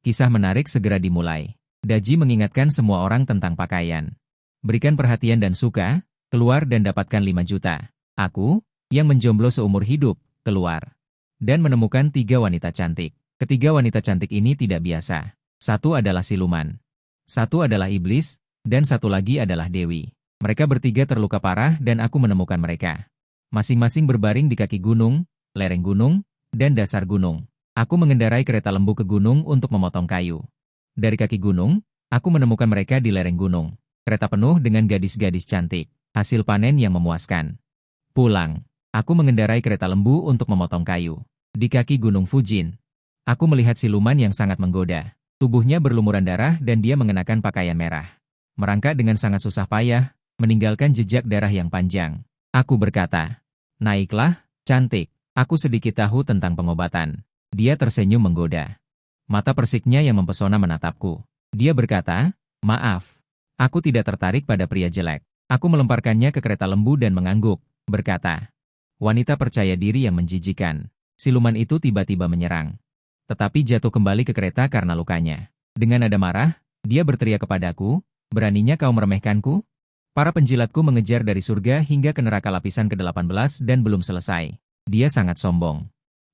Kisah menarik segera dimulai. Daji mengingatkan semua orang tentang pakaian. Berikan perhatian dan suka, keluar dan dapatkan 5 juta. Aku, yang menjomblo seumur hidup, keluar. Dan menemukan 3 wanita cantik. Ketiga wanita cantik ini tidak biasa. Satu adalah siluman. Satu adalah iblis, dan satu lagi adalah Dewi. Mereka bertiga terluka parah dan aku menemukan mereka. Masing-masing berbaring di kaki gunung, lereng gunung, dan dasar gunung. Aku mengendarai kereta lembu ke gunung untuk memotong kayu. Dari kaki gunung, aku menemukan mereka di lereng gunung. Kereta penuh dengan gadis-gadis cantik. Hasil panen yang memuaskan. Pulang. Aku mengendarai kereta lembu untuk memotong kayu. Di kaki gunung Fujin. Aku melihat siluman yang sangat menggoda. Tubuhnya berlumuran darah dan dia mengenakan pakaian merah. Merangkak dengan sangat susah payah, meninggalkan jejak darah yang panjang. Aku berkata, "Naiklah, cantik. Aku sedikit tahu tentang pengobatan." Dia tersenyum menggoda. Mata persiknya yang mempesona menatapku. Dia berkata, "Maaf. Aku tidak tertarik pada pria jelek." Aku melemparkannya ke kereta lembu dan mengangguk, berkata, "Wanita percaya diri yang menjijikan." Siluman itu tiba-tiba menyerang. Tetapi jatuh kembali ke kereta karena lukanya. Dengan nada marah, dia berteriak kepadaku, "Beraninya kau meremehkanku?" Para penjilatku mengejar dari surga hingga ke neraka lapisan ke-18 dan belum selesai. Dia sangat sombong.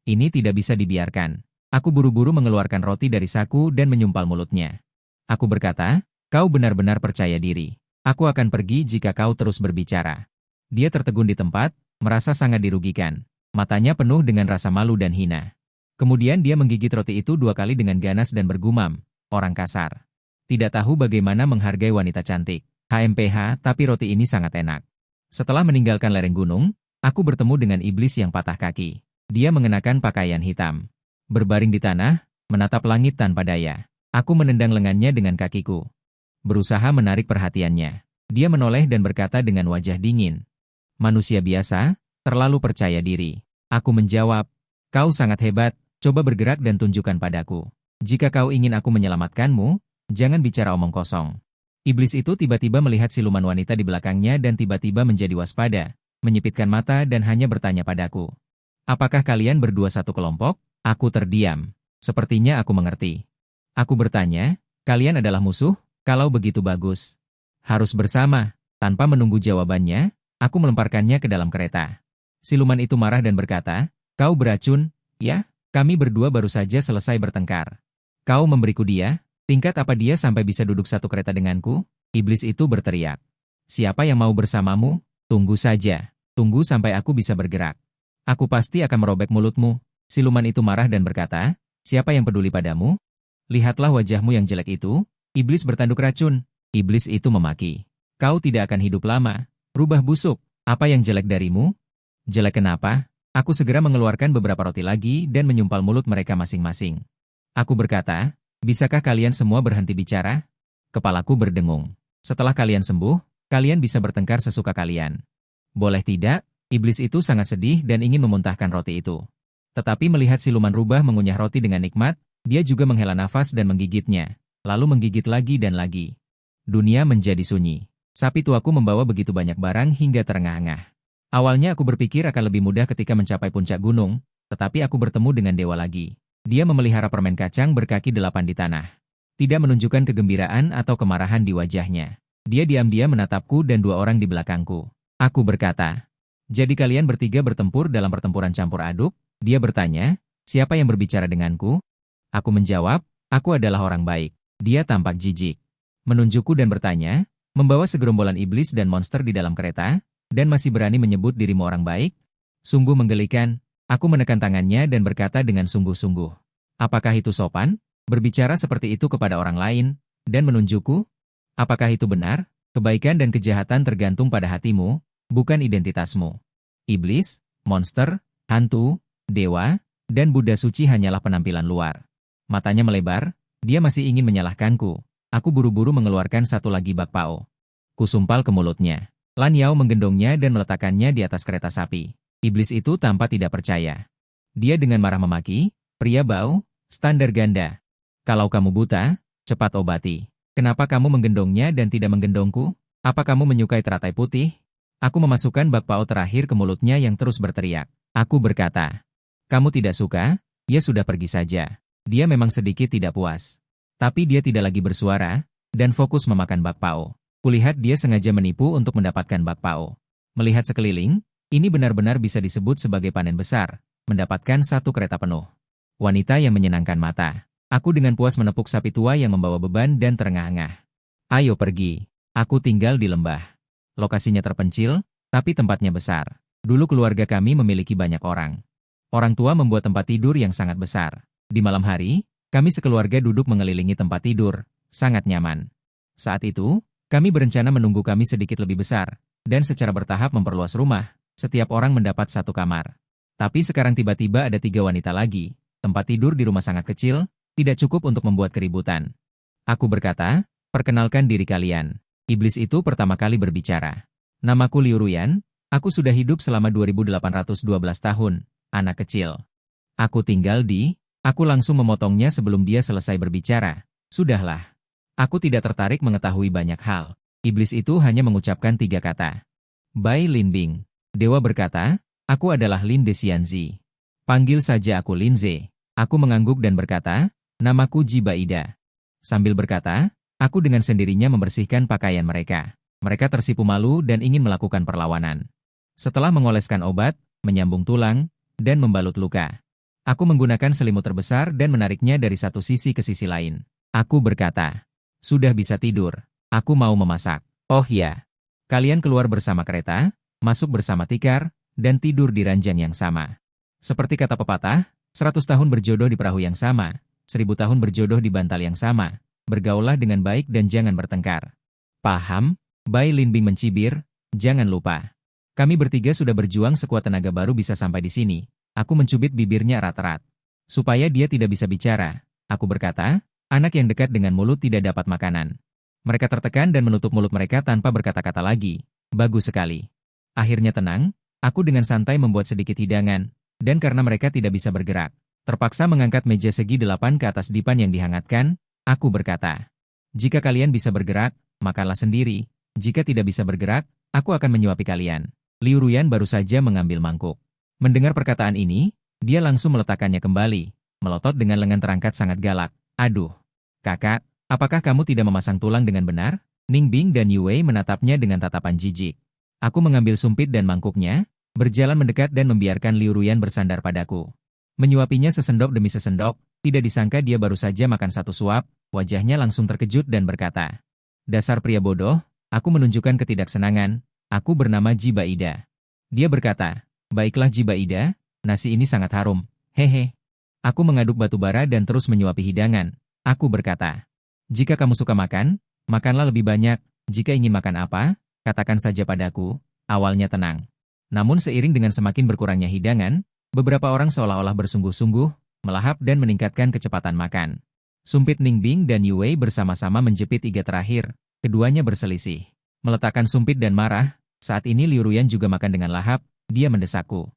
Ini tidak bisa dibiarkan. Aku buru-buru mengeluarkan roti dari saku dan menyumpal mulutnya. Aku berkata, "Kau benar-benar percaya diri. Aku akan pergi jika kau terus berbicara." Dia tertegun di tempat, merasa sangat dirugikan. Matanya penuh dengan rasa malu dan hina. Kemudian dia menggigit roti itu 2 kali dengan ganas dan bergumam, "Orang kasar. Tidak tahu bagaimana menghargai wanita cantik. HMPH, tapi roti ini sangat enak." Setelah meninggalkan lereng gunung, aku bertemu dengan iblis yang patah kaki. Dia mengenakan pakaian hitam. Berbaring di tanah, menatap langit tanpa daya. Aku menendang lengannya dengan kakiku. Berusaha menarik perhatiannya. Dia menoleh dan berkata dengan wajah dingin, "Manusia biasa, terlalu percaya diri." Aku menjawab, "Kau sangat hebat, coba bergerak dan tunjukkan padaku. Jika kau ingin aku menyelamatkanmu, jangan bicara omong kosong." Iblis itu tiba-tiba melihat siluman wanita di belakangnya dan tiba-tiba menjadi waspada, menyipitkan mata dan hanya bertanya padaku, "Apakah kalian berdua satu kelompok?" Aku terdiam. Sepertinya aku mengerti. Aku bertanya, "Kalian adalah musuh? Kalau begitu bagus. Harus bersama." Tanpa menunggu jawabannya, aku melemparkannya ke dalam kereta. Siluman itu marah dan berkata, "Kau beracun, ya? Kami berdua baru saja selesai bertengkar. Kau memberiku dia? Tingkat apa dia sampai bisa duduk satu kereta denganku?" Iblis itu berteriak, "Siapa yang mau bersamamu? Tunggu saja. Tunggu sampai aku bisa bergerak. Aku pasti akan merobek mulutmu." Siluman itu marah dan berkata, "Siapa yang peduli padamu? Lihatlah wajahmu yang jelek itu." Iblis bertanduk racun. Iblis itu memaki, "Kau tidak akan hidup lama. Rubah busuk. Apa yang jelek darimu?" "Jelek kenapa?" Aku segera mengeluarkan beberapa roti lagi dan menyumpal mulut mereka masing-masing. Aku berkata, "Bisakah kalian semua berhenti bicara?" Kepalaku berdengung. "Setelah kalian sembuh, kalian bisa bertengkar sesuka kalian." "Boleh tidak?" Iblis itu sangat sedih dan ingin memuntahkan roti itu. Tetapi melihat siluman rubah mengunyah roti dengan nikmat, dia juga menghela nafas dan menggigitnya, lalu menggigit lagi dan lagi. Dunia menjadi sunyi. Sapi tuaku membawa begitu banyak barang hingga terengah-engah. Awalnya aku berpikir akan lebih mudah ketika mencapai puncak gunung, tetapi aku bertemu dengan dewa lagi. Dia memelihara permen kacang berkaki 8 di tanah. Tidak menunjukkan kegembiraan atau kemarahan di wajahnya. Dia diam-diam menatapku dan 2 orang di belakangku. Aku berkata, "Jadi kalian bertiga bertempur dalam pertempuran campur aduk?" Dia bertanya, "Siapa yang berbicara denganku?" Aku menjawab, "Aku adalah orang baik." Dia tampak jijik. Menunjukku dan bertanya, "Membawa segerombolan iblis dan monster di dalam kereta, dan masih berani menyebut dirimu orang baik?" Sungguh menggelikan. Aku menekan tangannya dan berkata dengan sungguh-sungguh, "Apakah itu sopan? Berbicara seperti itu kepada orang lain, dan menunjukku? Apakah itu benar? Kebaikan dan kejahatan tergantung pada hatimu, bukan identitasmu. Iblis, monster, hantu, dewa, dan Buddha suci hanyalah penampilan luar." Matanya melebar, dia masih ingin menyalahkanku. Aku buru-buru mengeluarkan satu lagi bakpao. Kusumpal ke mulutnya. Lan Yao menggendongnya dan meletakkannya di atas kereta sapi. Iblis itu tampak tidak percaya. Dia dengan marah memaki, "Pria bau, standar ganda. Kalau kamu buta, cepat obati. Kenapa kamu menggendongnya dan tidak menggendongku? Apa kamu menyukai teratai putih?" Aku memasukkan bakpao terakhir ke mulutnya yang terus berteriak. Aku berkata, "Kamu tidak suka? Ya sudah pergi saja." Dia memang sedikit tidak puas. Tapi dia tidak lagi bersuara, dan fokus memakan bakpao. Kulihat dia sengaja menipu untuk mendapatkan bakpao. Melihat sekeliling, ini benar-benar bisa disebut sebagai panen besar, mendapatkan satu kereta penuh. Wanita yang menyenangkan mata. Aku dengan puas menepuk sapi tua yang membawa beban dan terengah-engah. Ayo pergi. Aku tinggal di lembah. Lokasinya terpencil, tapi tempatnya besar. Dulu keluarga kami memiliki banyak orang. Orang tua membuat tempat tidur yang sangat besar. Di malam hari, kami sekeluarga duduk mengelilingi tempat tidur, sangat nyaman. Saat itu, kami berencana menunggu kami sedikit lebih besar, dan secara bertahap memperluas rumah, setiap orang mendapat satu kamar. Tapi sekarang tiba-tiba ada 3 wanita lagi, tempat tidur di rumah sangat kecil, tidak cukup untuk membuat keributan. Aku berkata, perkenalkan diri kalian. Iblis itu pertama kali berbicara. Namaku Liu Ruyan, aku sudah hidup selama 2812 tahun, anak kecil. Aku tinggal di... Aku langsung memotongnya sebelum dia selesai berbicara. Sudahlah. Aku tidak tertarik mengetahui banyak hal. Iblis itu hanya mengucapkan 3 kata. Bai Linbing. Dewa berkata, aku adalah Lin Dexianzi. Panggil saja aku Linze. Aku mengangguk dan berkata, namaku Ji Baida. Sambil berkata, aku dengan sendirinya membersihkan pakaian mereka. Mereka tersipu malu dan ingin melakukan perlawanan. Setelah mengoleskan obat, menyambung tulang, dan membalut luka. Aku menggunakan selimut terbesar dan menariknya dari satu sisi ke sisi lain. Aku berkata, sudah bisa tidur. Aku mau memasak. Oh ya. Kalian keluar bersama kereta, masuk bersama tikar, dan tidur di ranjang yang sama. Seperti kata pepatah, 100 tahun berjodoh di perahu yang sama, 1000 tahun berjodoh di bantal yang sama. Bergaulah dengan baik dan jangan bertengkar. Paham? Bai Linbing mencibir, jangan lupa. Kami bertiga sudah berjuang sekuat tenaga baru bisa sampai di sini. Aku mencubit bibirnya erat-erat. Supaya dia tidak bisa bicara, aku berkata, anak yang dekat dengan mulut tidak dapat makanan. Mereka tertekan dan menutup mulut mereka tanpa berkata-kata lagi. Bagus sekali. Akhirnya tenang, aku dengan santai membuat sedikit hidangan, dan karena mereka tidak bisa bergerak, terpaksa mengangkat meja segi 8 ke atas dipan yang dihangatkan, aku berkata, jika kalian bisa bergerak, makanlah sendiri, jika tidak bisa bergerak, aku akan menyuapi kalian. Liu Ruyan baru saja mengambil mangkuk. Mendengar perkataan ini, dia langsung meletakkannya kembali, melotot dengan lengan terangkat sangat galak. Aduh, kakak, apakah kamu tidak memasang tulang dengan benar? Ning Bing dan Yue menatapnya dengan tatapan jijik. Aku mengambil sumpit dan mangkuknya, berjalan mendekat dan membiarkan Liu Ruyan bersandar padaku. Menyuapinya sesendok demi sesendok, tidak disangka dia baru saja makan satu suap, wajahnya langsung terkejut dan berkata, dasar pria bodoh, aku menunjukkan ketidaksenangan, aku bernama Ji Baida. Dia berkata, baiklah Ji Baida, nasi ini sangat harum, hehe. Aku mengaduk batu bara dan terus menyuapi hidangan. Aku berkata, jika kamu suka makan, makanlah lebih banyak, jika ingin makan apa, katakan saja padaku. Awalnya tenang. Namun seiring dengan semakin berkurangnya hidangan, beberapa orang seolah-olah bersungguh-sungguh, melahap dan meningkatkan kecepatan makan. Sumpit Ning Bing dan Yue bersama-sama menjepit iga terakhir, keduanya berselisih. Meletakkan sumpit dan marah, saat ini Liu Ruyan juga makan dengan lahap. Dia mendesakku.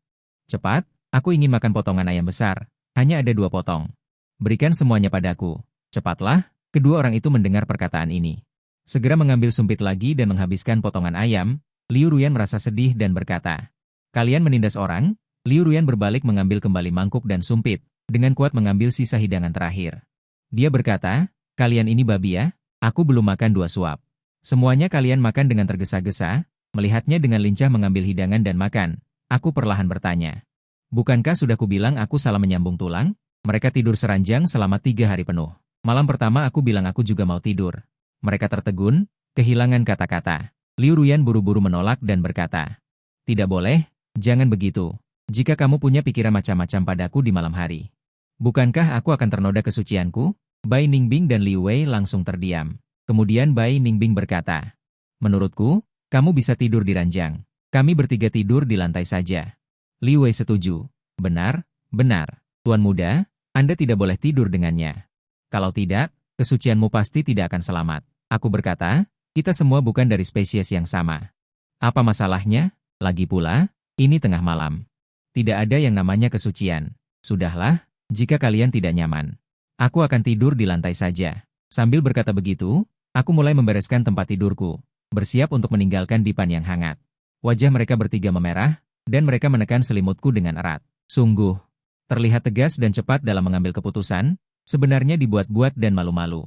Cepat, aku ingin makan potongan ayam besar. Hanya ada 2 potong. Berikan semuanya padaku. Cepatlah, kedua orang itu mendengar perkataan ini. Segera mengambil sumpit lagi dan menghabiskan potongan ayam. Liu Ruyan merasa sedih dan berkata, kalian menindas orang? Liu Ruyan berbalik mengambil kembali mangkuk dan sumpit, dengan kuat mengambil sisa hidangan terakhir. Dia berkata, kalian ini babi ya? Aku belum makan 2 suap. Semuanya kalian makan dengan tergesa-gesa. Melihatnya dengan lincah mengambil hidangan dan makan, aku perlahan bertanya. Bukankah sudah kubilang aku salah menyambung tulang? Mereka tidur seranjang selama 3 hari penuh. Malam pertama aku bilang aku juga mau tidur. Mereka tertegun, kehilangan kata-kata. Liu Ruyan buru-buru menolak dan berkata, tidak boleh, jangan begitu. Jika kamu punya pikiran macam-macam padaku di malam hari. Bukankah aku akan ternoda kesucianku? Bai Ningbing dan Liu Wei langsung terdiam. Kemudian Bai Ningbing berkata, menurutku, kamu bisa tidur di ranjang. Kami bertiga tidur di lantai saja. Liu Wei setuju. Benar, benar. Tuan muda, Anda tidak boleh tidur dengannya. Kalau tidak, kesucianmu pasti tidak akan selamat. Aku berkata, kita semua bukan dari spesies yang sama. Apa masalahnya? Lagi pula, ini tengah malam. Tidak ada yang namanya kesucian. Sudahlah, jika kalian tidak nyaman. Aku akan tidur di lantai saja. Sambil berkata begitu, aku mulai membereskan tempat tidurku. Bersiap untuk meninggalkan dipan yang hangat. Wajah mereka bertiga memerah, dan mereka menekan selimutku dengan erat. Sungguh, terlihat tegas dan cepat dalam mengambil keputusan, Sebenarnya dibuat-buat dan malu-malu.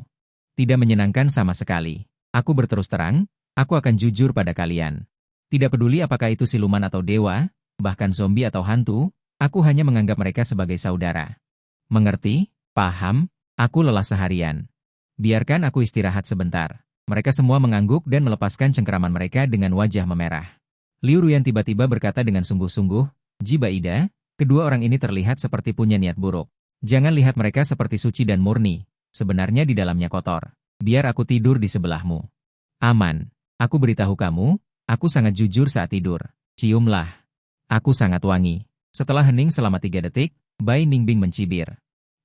Tidak menyenangkan sama sekali. Aku berterus terang, aku akan jujur pada kalian. Tidak peduli apakah itu siluman atau dewa, bahkan zombie atau hantu, aku hanya menganggap mereka sebagai saudara. Mengerti? Paham? Aku lelah seharian. Biarkan aku istirahat sebentar. Mereka semua mengangguk dan melepaskan cengkeraman mereka dengan wajah memerah. Liu Ruyan tiba-tiba berkata dengan sungguh-sungguh, Jiba Ida, kedua orang ini terlihat seperti punya niat buruk. Jangan lihat mereka seperti suci dan murni, sebenarnya di dalamnya kotor. Biar aku tidur di sebelahmu. Aman. Aku beritahu kamu, aku sangat jujur saat tidur. Ciumlah. Aku sangat wangi. Setelah hening selama 3 detik, Bai Ningbing mencibir.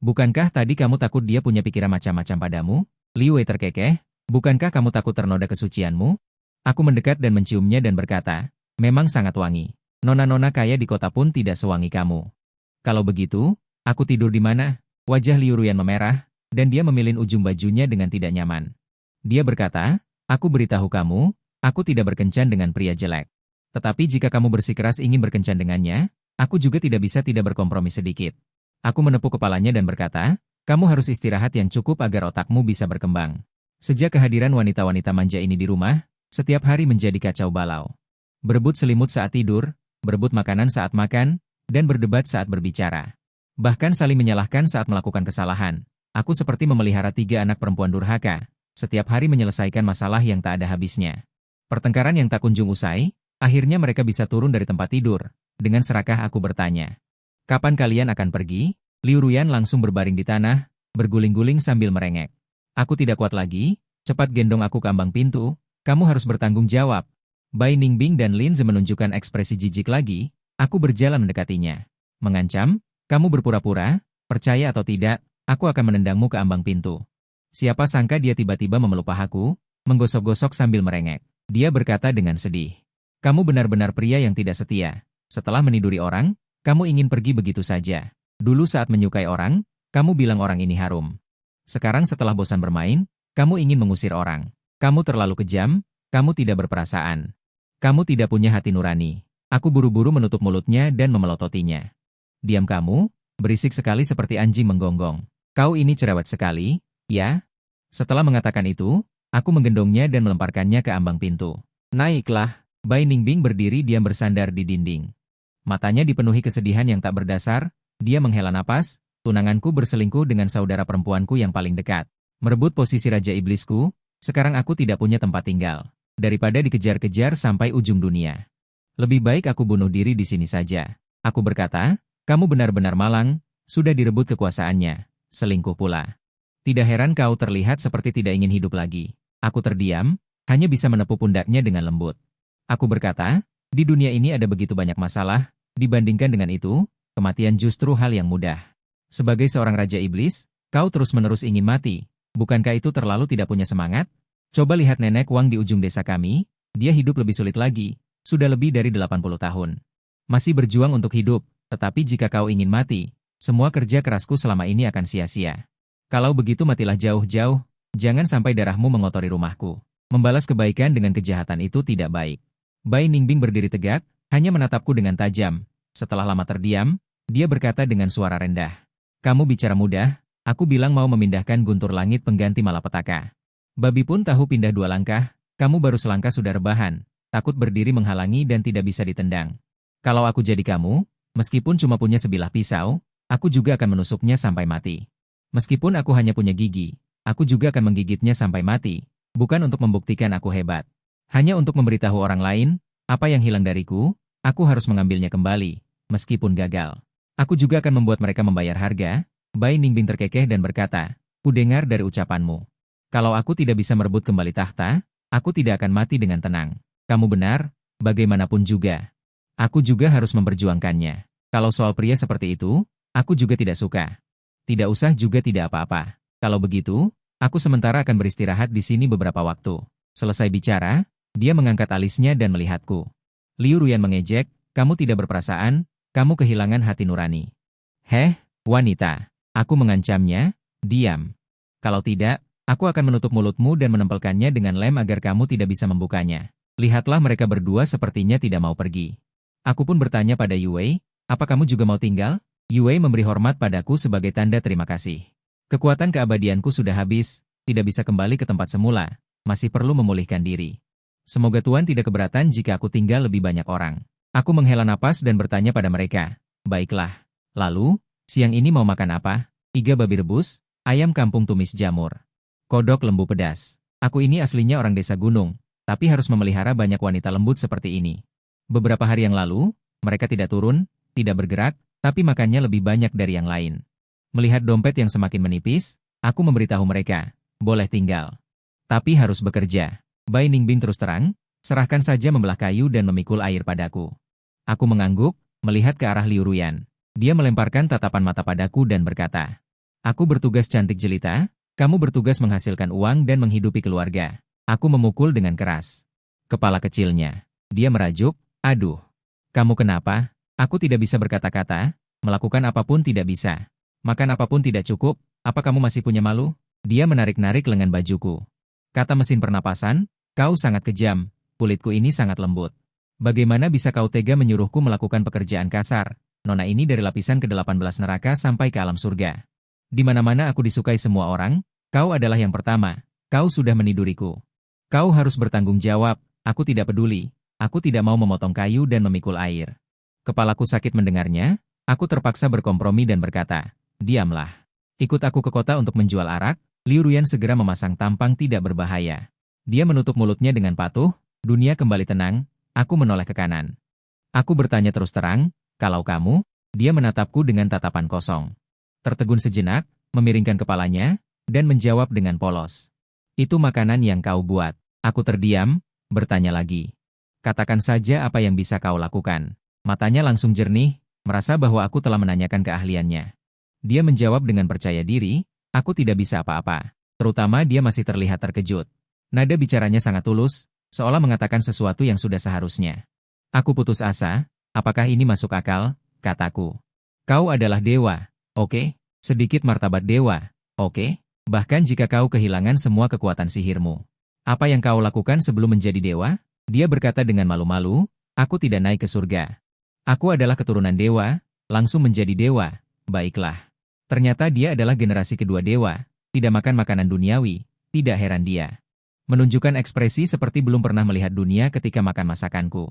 Bukankah tadi kamu takut dia punya pikiran macam-macam padamu? Liu Wei terkekeh, bukankah kamu takut ternoda kesucianmu? Aku mendekat dan menciumnya dan berkata, memang sangat wangi. Nona-nona kaya di kota pun tidak sewangi kamu. Kalau begitu, aku tidur di mana? Wajah Liu Ruyan memerah, dan dia memilih ujung bajunya dengan tidak nyaman. Dia berkata, aku beritahu kamu, aku tidak berkencan dengan pria jelek. Tetapi jika kamu bersikeras ingin berkencan dengannya, aku juga tidak bisa tidak berkompromi sedikit. Aku menepuk kepalanya dan berkata, kamu harus istirahat yang cukup agar otakmu bisa berkembang. Sejak kehadiran wanita-wanita manja ini di rumah, setiap hari menjadi kacau balau. Berebut selimut saat tidur, berebut makanan saat makan, dan berdebat saat berbicara. Bahkan saling menyalahkan saat melakukan kesalahan. Aku seperti memelihara 3 anak perempuan durhaka, setiap hari menyelesaikan masalah yang tak ada habisnya. Pertengkaran yang tak kunjung usai, akhirnya mereka bisa turun dari tempat tidur. Dengan serakah aku bertanya, kapan kalian akan pergi? Liu Ruyan langsung berbaring di tanah, berguling-guling sambil merengek. Aku tidak kuat lagi, cepat gendong aku ke ambang pintu, kamu harus bertanggung jawab. Bai Ningbing dan Lin Ze menunjukkan ekspresi jijik lagi, aku berjalan mendekatinya. Mengancam, kamu berpura-pura, percaya atau tidak, aku akan menendangmu ke ambang pintu. Siapa sangka dia tiba-tiba memeluk pahaku, menggosok-gosok sambil merengek. Dia berkata dengan sedih, kamu benar-benar pria yang tidak setia. Setelah meniduri orang, kamu ingin pergi begitu saja. Dulu saat menyukai orang, kamu bilang orang ini harum. Sekarang setelah bosan bermain, kamu ingin mengusir orang. Kamu terlalu kejam, kamu tidak berperasaan. Kamu tidak punya hati nurani. Aku buru-buru menutup mulutnya dan memelototinya. Diam kamu, berisik sekali seperti anjing menggonggong. Kau ini cerewet sekali, ya? Setelah mengatakan itu, aku menggendongnya dan melemparkannya ke ambang pintu. Naiklah, Bai Ningbing berdiri diam bersandar di dinding. Matanya dipenuhi kesedihan yang tak berdasar, dia menghela napas, tunanganku berselingkuh dengan saudara perempuanku yang paling dekat. Merebut posisi Raja Iblisku, sekarang aku tidak punya tempat tinggal. Daripada dikejar-kejar sampai ujung dunia. Lebih baik aku bunuh diri di sini saja. Aku berkata, kamu benar-benar malang, sudah direbut kekuasaannya, selingkuh pula. Tidak heran kau terlihat seperti tidak ingin hidup lagi. Aku terdiam, hanya bisa menepuk pundaknya dengan lembut. Aku berkata, di dunia ini ada begitu banyak masalah, dibandingkan dengan itu, kematian justru hal yang mudah. Sebagai seorang Raja Iblis, kau terus-menerus ingin mati, bukankah itu terlalu tidak punya semangat? Coba lihat nenek Wang di ujung desa kami, dia hidup lebih sulit lagi, sudah lebih dari 80 tahun. Masih berjuang untuk hidup. Tetapi jika kau ingin mati, semua kerja kerasku selama ini akan sia-sia. Kalau begitu matilah jauh-jauh, jangan sampai darahmu mengotori rumahku. Membalas kebaikan dengan kejahatan itu tidak baik. Bai Ningbing berdiri tegak, hanya menatapku dengan tajam. Setelah lama terdiam, dia berkata dengan suara rendah. Kamu bicara mudah, aku bilang mau memindahkan guntur langit pengganti malapetaka. Babi pun tahu pindah 2 langkah, kamu baru selangkah sudah rebahan, takut berdiri menghalangi dan tidak bisa ditendang. Kalau aku jadi kamu, meskipun cuma punya sebilah pisau, aku juga akan menusuknya sampai mati. Meskipun aku hanya punya gigi, aku juga akan menggigitnya sampai mati, bukan untuk membuktikan aku hebat. Hanya untuk memberitahu orang lain, apa yang hilang dariku, aku harus mengambilnya kembali, meskipun gagal. Aku juga akan membuat mereka membayar harga. Bai Ningbing terkekeh dan berkata, kudengar dari ucapanmu. Kalau aku tidak bisa merebut kembali tahta, aku tidak akan mati dengan tenang. Kamu benar, bagaimanapun juga. Aku juga harus memperjuangkannya. Kalau soal pria seperti itu, aku juga tidak suka. Tidak usah juga tidak apa-apa. Kalau begitu, aku sementara akan beristirahat di sini beberapa waktu. Selesai bicara, dia mengangkat alisnya dan melihatku. Liu Ruyan mengejek, kamu tidak berperasaan, kamu kehilangan hati nurani. Heh, wanita. Aku mengancamnya, diam. Kalau tidak, aku akan menutup mulutmu dan menempelkannya dengan lem agar kamu tidak bisa membukanya. Lihatlah mereka berdua sepertinya tidak mau pergi. Aku pun bertanya pada Yue, apa kamu juga mau tinggal? Yue memberi hormat padaku sebagai tanda terima kasih. Kekuatan keabadianku sudah habis, tidak bisa kembali ke tempat semula, masih perlu memulihkan diri. Semoga Tuan tidak keberatan jika aku tinggal lebih banyak orang. Aku menghela napas dan bertanya pada mereka. Baiklah. Lalu, siang ini mau makan apa? Iga babi rebus, ayam kampung tumis jamur, kodok lembu pedas. Aku ini aslinya orang desa gunung, tapi harus memelihara banyak wanita lembut seperti ini. Beberapa hari yang lalu, mereka tidak turun, tidak bergerak, tapi makannya lebih banyak dari yang lain. Melihat dompet yang semakin menipis, aku memberitahu mereka, boleh tinggal. Tapi harus bekerja. Bai Ningbing terus terang, serahkan saja membelah kayu dan memikul air padaku. Aku mengangguk, melihat ke arah Liu Ruyan. Dia melemparkan tatapan mata padaku dan berkata, aku bertugas cantik jelita, kamu bertugas menghasilkan uang dan menghidupi keluarga. Aku memukul dengan keras. Kepala kecilnya. Dia merajuk, aduh. Kamu kenapa? Aku tidak bisa berkata-kata, melakukan apapun tidak bisa. Makan apapun tidak cukup, apa kamu masih punya malu? Dia menarik-narik lengan bajuku. Kata mesin pernapasan, kau sangat kejam, kulitku ini sangat lembut. Bagaimana bisa kau tega menyuruhku melakukan pekerjaan kasar? Nona ini dari lapisan ke-18 neraka sampai ke alam surga. Di mana-mana aku disukai semua orang, kau adalah yang pertama, kau sudah meniduriku. Kau harus bertanggung jawab, aku tidak peduli, aku tidak mau memotong kayu dan memikul air. Kepalaku sakit mendengarnya, aku terpaksa berkompromi dan berkata, diamlah. Ikut aku ke kota untuk menjual arak. Liu Ruyan segera memasang tampang tidak berbahaya. Dia menutup mulutnya dengan patuh, dunia kembali tenang, aku menoleh ke kanan. Aku bertanya terus terang, kalau kamu, dia menatapku dengan tatapan kosong. Tertegun sejenak, memiringkan kepalanya, dan menjawab dengan polos. Itu makanan yang kau buat. Aku terdiam, bertanya lagi. Katakan saja apa yang bisa kau lakukan. Matanya langsung jernih, merasa bahwa aku telah menanyakan keahliannya. Dia menjawab dengan percaya diri, aku tidak bisa apa-apa. Terutama dia masih terlihat terkejut. Nada bicaranya sangat tulus, seolah mengatakan sesuatu yang sudah seharusnya. Aku putus asa, apakah ini masuk akal? Kataku. Kau adalah dewa, oke? Sedikit martabat dewa, oke? Bahkan jika kau kehilangan semua kekuatan sihirmu. Apa yang kau lakukan sebelum menjadi dewa? Dia berkata dengan malu-malu, aku tidak naik ke surga. Aku adalah keturunan dewa, langsung menjadi dewa, baiklah. Ternyata dia adalah generasi kedua dewa, tidak makan makanan duniawi, tidak heran dia menunjukkan ekspresi seperti belum pernah melihat dunia ketika makan masakanku.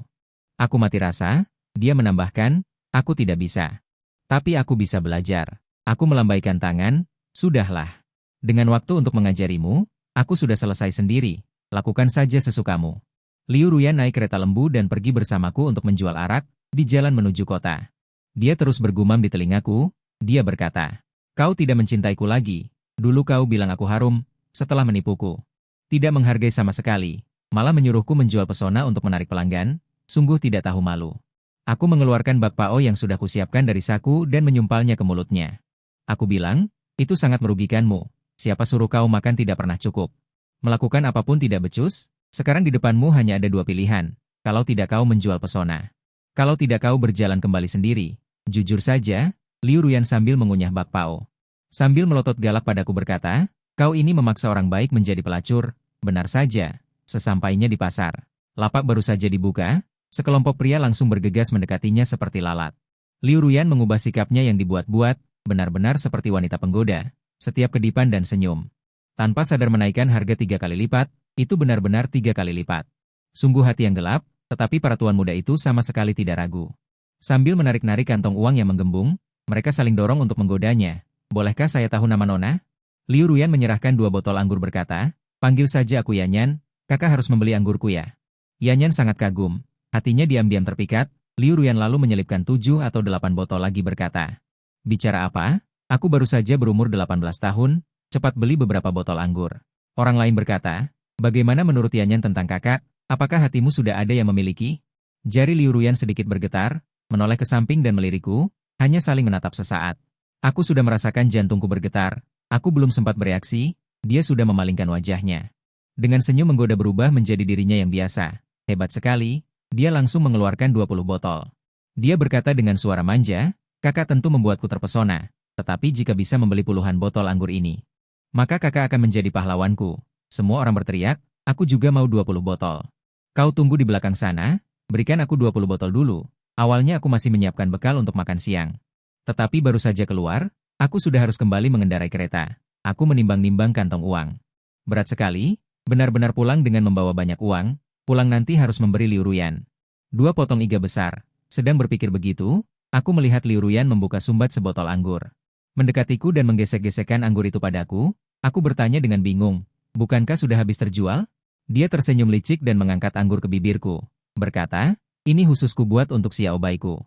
Aku mati rasa, dia menambahkan, aku tidak bisa. Tapi aku bisa belajar. Aku melambaikan tangan, sudahlah. Dengan waktu untuk mengajarimu, aku sudah selesai sendiri, lakukan saja sesukamu. Liu Ruyan naik kereta lembu dan pergi bersamaku untuk menjual arak, di jalan menuju kota. Dia terus bergumam di telingaku, dia berkata, kau tidak mencintaiku lagi, dulu kau bilang aku harum, setelah menipuku. Tidak menghargai sama sekali, malah menyuruhku menjual pesona untuk menarik pelanggan, sungguh tidak tahu malu. Aku mengeluarkan bakpao yang sudah kusiapkan dari saku dan menyumpalnya ke mulutnya. Aku bilang, itu sangat merugikanmu, siapa suruh kau makan tidak pernah cukup. Melakukan apapun tidak becus, sekarang di depanmu hanya ada dua pilihan, kalau tidak kau menjual pesona. Kalau tidak kau berjalan kembali sendiri, jujur saja, Liu Ruyan sambil mengunyah bakpao. Sambil melotot galak padaku berkata, kau ini memaksa orang baik menjadi pelacur, benar saja, sesampainya di pasar. Lapak baru saja dibuka, sekelompok pria langsung bergegas mendekatinya seperti lalat. Liu Ruyan mengubah sikapnya yang dibuat-buat, benar-benar seperti wanita penggoda, setiap kedipan dan senyum. Tanpa sadar menaikkan harga 3 kali lipat, itu benar-benar 3 kali lipat. Sungguh hati yang gelap, tetapi para tuan muda itu sama sekali tidak ragu. Sambil menarik-narik kantong uang yang menggembung, mereka saling dorong untuk menggodanya. Bolehkah saya tahu nama nona? Liu Ruyan menyerahkan 2 botol anggur berkata, panggil saja aku Yanyan, kakak harus membeli anggurku ya. Yanyan sangat kagum, hatinya diam-diam terpikat, Liu Ruyan lalu menyelipkan 7 atau 8 botol lagi berkata, bicara apa? Aku baru saja berumur 18 tahun, cepat beli beberapa botol anggur. Orang lain berkata, bagaimana menurut Yanyan tentang kakak, apakah hatimu sudah ada yang memiliki? Jari Liu Ruyan sedikit bergetar, menoleh ke samping dan melirikku, hanya saling menatap sesaat. Aku sudah merasakan jantungku bergetar. Aku belum sempat bereaksi, dia sudah memalingkan wajahnya. Dengan senyum menggoda berubah menjadi dirinya yang biasa. Hebat sekali, dia langsung mengeluarkan 20 botol. Dia berkata dengan suara manja, kakak tentu membuatku terpesona, tetapi jika bisa membeli puluhan botol anggur ini, maka kakak akan menjadi pahlawanku. Semua orang berteriak, aku juga mau 20 botol. Kau tunggu di belakang sana, berikan aku 20 botol dulu. Awalnya aku masih menyiapkan bekal untuk makan siang. Tetapi baru saja keluar, aku sudah harus kembali mengendarai kereta. Aku menimbang-nimbang kantong uang. Berat sekali, benar-benar pulang dengan membawa banyak uang, pulang nanti harus memberi Liu Ruyan 2 potong iga besar. Sedang berpikir begitu, aku melihat Liu Ruyan membuka sumbat sebotol anggur. Mendekatiku dan menggesek-gesekkan anggur itu padaku, aku bertanya dengan bingung, bukankah sudah habis terjual? Dia tersenyum licik dan mengangkat anggur ke bibirku. Berkata, ini khususku buat untuk Xiaobaiku.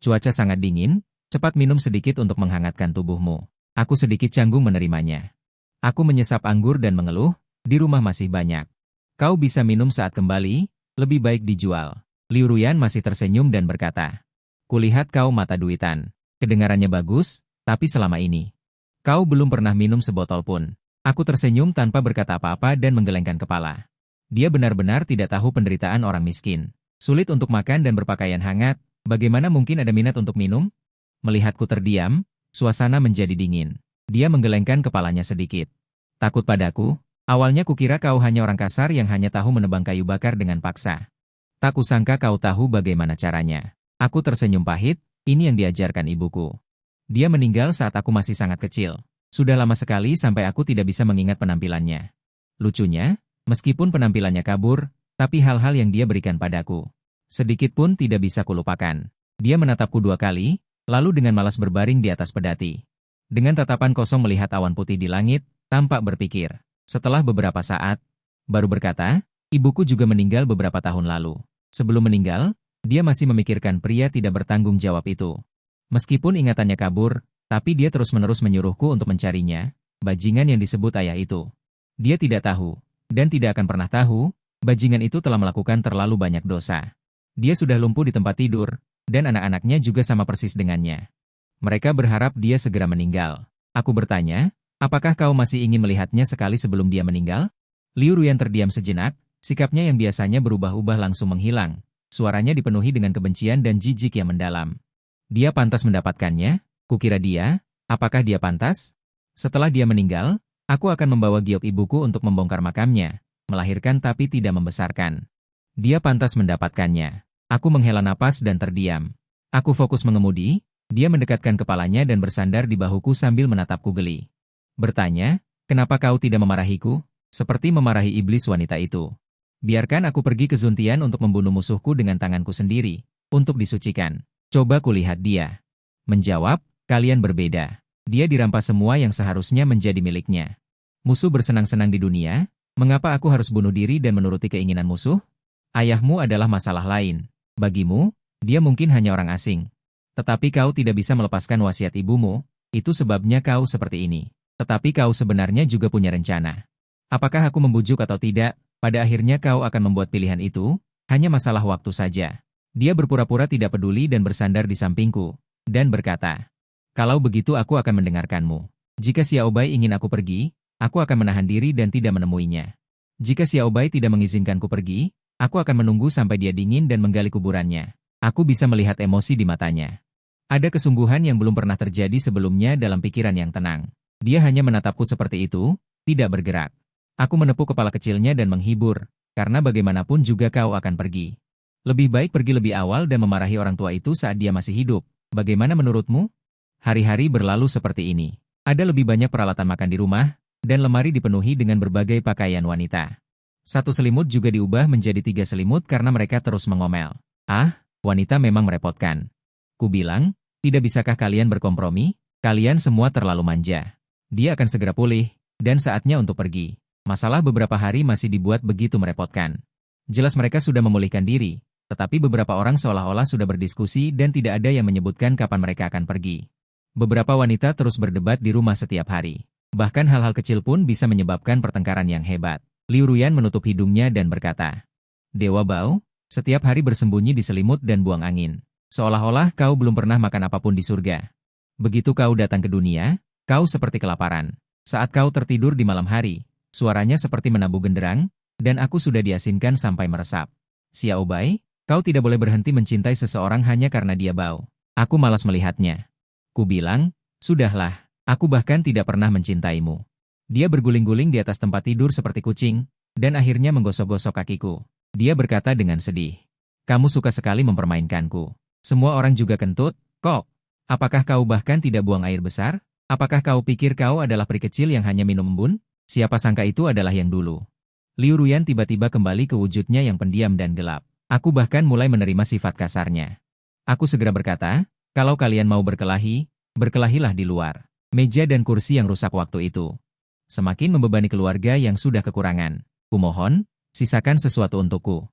Cuaca sangat dingin, cepat minum sedikit untuk menghangatkan tubuhmu. Aku sedikit canggung menerimanya. Aku menyesap anggur dan mengeluh, di rumah masih banyak. Kau bisa minum saat kembali, lebih baik dijual. Liu Ruyan masih tersenyum dan berkata, kulihat kau mata duitan. Kedengarannya bagus, tapi selama ini kau belum pernah minum sebotol pun. Aku tersenyum tanpa berkata apa-apa dan menggelengkan kepala. Dia benar-benar tidak tahu penderitaan orang miskin. Sulit untuk makan dan berpakaian hangat, bagaimana mungkin ada minat untuk minum? Melihatku terdiam, suasana menjadi dingin. Dia menggelengkan kepalanya sedikit. Takut padaku? Awalnya kukira kau hanya orang kasar yang hanya tahu menebang kayu bakar dengan paksa. Tak kusangka kau tahu bagaimana caranya. Aku tersenyum pahit, ini yang diajarkan ibuku. Dia meninggal saat aku masih sangat kecil. Sudah lama sekali sampai aku tidak bisa mengingat penampilannya. Lucunya, meskipun penampilannya kabur, tapi hal-hal yang dia berikan padaku sedikit pun tidak bisa kulupakan. Dia menatapku 2 kali, lalu dengan malas berbaring di atas pedati. Dengan tatapan kosong melihat awan putih di langit, tampak berpikir. Setelah beberapa saat, baru berkata, ibuku juga meninggal beberapa tahun lalu. Sebelum meninggal, dia masih memikirkan pria tidak bertanggung jawab itu. Meskipun ingatannya kabur, tapi dia terus-menerus menyuruhku untuk mencarinya, bajingan yang disebut ayah itu. Dia tidak tahu, dan tidak akan pernah tahu, bajingan itu telah melakukan terlalu banyak dosa. Dia sudah lumpuh di tempat tidur, dan anak-anaknya juga sama persis dengannya. Mereka berharap dia segera meninggal. Aku bertanya, apakah kau masih ingin melihatnya sekali sebelum dia meninggal? Liu Ruyan terdiam sejenak, sikapnya yang biasanya berubah-ubah langsung menghilang. Suaranya dipenuhi dengan kebencian dan jijik yang mendalam. Dia pantas mendapatkannya? Kukira dia, apakah dia pantas? Setelah dia meninggal, aku akan membawa giok ibuku untuk membongkar makamnya, melahirkan tapi tidak membesarkan. Dia pantas mendapatkannya. Aku menghela napas dan terdiam. Aku fokus mengemudi, dia mendekatkan kepalanya dan bersandar di bahuku sambil menatapku geli. Bertanya, kenapa kau tidak memarahiku? Seperti memarahi iblis wanita itu. Biarkan aku pergi ke Zuntian untuk membunuh musuhku dengan tanganku sendiri, untuk disucikan. Coba kulihat dia. Menjawab, kalian berbeda. Dia dirampas semua yang seharusnya menjadi miliknya. Musuh bersenang-senang di dunia, mengapa aku harus bunuh diri dan menuruti keinginan musuh? Ayahmu adalah masalah lain. Bagimu, dia mungkin hanya orang asing. Tetapi kau tidak bisa melepaskan wasiat ibumu, itu sebabnya kau seperti ini. Tetapi kau sebenarnya juga punya rencana. Apakah aku membujuk atau tidak, pada akhirnya kau akan membuat pilihan itu, hanya masalah waktu saja. Dia berpura-pura tidak peduli dan bersandar di sampingku, dan berkata, kalau begitu aku akan mendengarkanmu. Jika Xiaobai ingin aku pergi, aku akan menahan diri dan tidak menemuinya. Jika Xiaobai tidak mengizinkanku pergi, aku akan menunggu sampai dia dingin dan menggali kuburannya. Aku bisa melihat emosi di matanya. Ada kesungguhan yang belum pernah terjadi sebelumnya dalam pikiran yang tenang. Dia hanya menatapku seperti itu, tidak bergerak. Aku menepuk kepala kecilnya dan menghibur, karena bagaimanapun juga kau akan pergi. Lebih baik pergi lebih awal dan memarahi orang tua itu saat dia masih hidup. Bagaimana menurutmu? Hari-hari berlalu seperti ini. Ada lebih banyak peralatan makan di rumah, dan lemari dipenuhi dengan berbagai pakaian wanita. 1 selimut juga diubah menjadi 3 selimut karena mereka terus mengomel. Ah, wanita memang merepotkan. Ku bilang, tidak bisakah kalian berkompromi? Kalian semua terlalu manja. Dia akan segera pulih, dan saatnya untuk pergi. Masalah beberapa hari masih dibuat begitu merepotkan. Jelas mereka sudah memulihkan diri, tetapi beberapa orang seolah-olah sudah berdiskusi dan tidak ada yang menyebutkan kapan mereka akan pergi. Beberapa wanita terus berdebat di rumah setiap hari. Bahkan hal-hal kecil pun bisa menyebabkan pertengkaran yang hebat. Liu Ruyan menutup hidungnya dan berkata, Dewa Bao, setiap hari bersembunyi di selimut dan buang angin. Seolah-olah kau belum pernah makan apapun di surga. Begitu kau datang ke dunia, kau seperti kelaparan. Saat kau tertidur di malam hari, suaranya seperti menabuh genderang, dan aku sudah diasinkan sampai meresap. Xiaobai, kau tidak boleh berhenti mencintai seseorang hanya karena dia Bao. Aku malas melihatnya. Ku bilang, sudahlah, aku bahkan tidak pernah mencintaimu. Dia berguling-guling di atas tempat tidur seperti kucing, dan akhirnya menggosok-gosok kakiku. Dia berkata dengan sedih, kamu suka sekali mempermainkanku. Semua orang juga kentut, kok. Apakah kau bahkan tidak buang air besar? Apakah kau pikir kau adalah peri kecil yang hanya minum embun? Siapa sangka itu adalah yang dulu. Liu Ruyan tiba-tiba kembali ke wujudnya yang pendiam dan gelap. Aku bahkan mulai menerima sifat kasarnya. Aku segera berkata, kalau kalian mau berkelahi, berkelahilah di luar. Meja dan kursi yang rusak waktu itu semakin membebani keluarga yang sudah kekurangan. Kumohon, sisakan sesuatu untukku.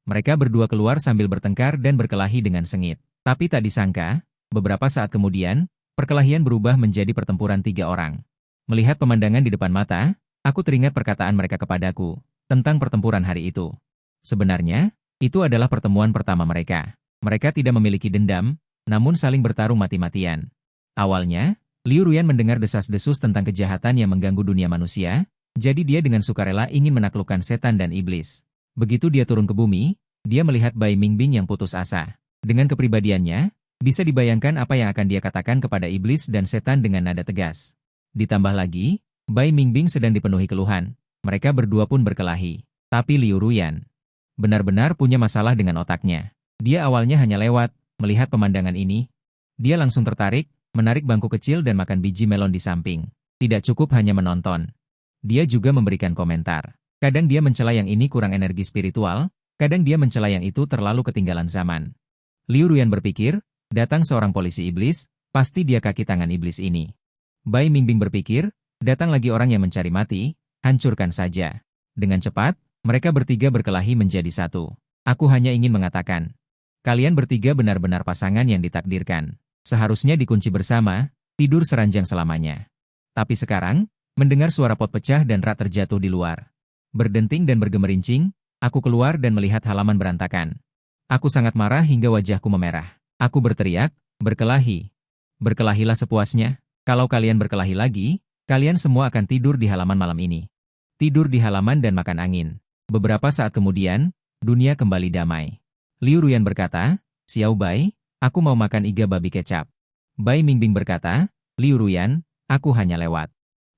Mereka berdua keluar sambil bertengkar dan berkelahi dengan sengit. Tapi tak disangka, beberapa saat kemudian, perkelahian berubah menjadi pertempuran 3 orang. Melihat pemandangan di depan mata, aku teringat perkataan mereka kepadaku tentang pertempuran hari itu. Sebenarnya, itu adalah pertemuan pertama mereka. Mereka tidak memiliki dendam, namun saling bertarung mati-matian. Awalnya, Liu Ruyan mendengar desas-desus tentang kejahatan yang mengganggu dunia manusia, jadi dia dengan sukarela ingin menaklukkan setan dan iblis. Begitu dia turun ke bumi, dia melihat Bai Mingbing yang putus asa. Dengan kepribadiannya, bisa dibayangkan apa yang akan dia katakan kepada iblis dan setan dengan nada tegas. Ditambah lagi, Bai Mingbing sedang dipenuhi keluhan. Mereka berdua pun berkelahi. Tapi Liu Ruyan benar-benar punya masalah dengan otaknya. Dia awalnya hanya lewat, melihat pemandangan ini. Dia langsung tertarik, menarik bangku kecil dan makan biji melon di samping. Tidak cukup hanya menonton. Dia juga memberikan komentar. Kadang dia mencela yang ini kurang energi spiritual, kadang dia mencela yang itu terlalu ketinggalan zaman. Liu Ruyan berpikir, datang seorang polisi iblis, pasti dia kaki tangan iblis ini. Bai Mingbing berpikir, datang lagi orang yang mencari mati, hancurkan saja. Dengan cepat, mereka bertiga berkelahi menjadi satu. Aku hanya ingin mengatakan, kalian bertiga benar-benar pasangan yang ditakdirkan. Seharusnya dikunci bersama, tidur seranjang selamanya. Tapi sekarang, mendengar suara pot pecah dan rak terjatuh di luar. Berdenting dan bergemerincing, aku keluar dan melihat halaman berantakan. Aku sangat marah hingga wajahku memerah. Aku berteriak, berkelahi. Berkelahilah sepuasnya. Kalau kalian berkelahi lagi, kalian semua akan tidur di halaman malam ini. Tidur di halaman dan makan angin. Beberapa saat kemudian, dunia kembali damai. Liu Ruyan berkata, Xiao Bai, aku mau makan iga babi kecap. Bai Mingbing berkata, Liu Ruyan, aku hanya lewat.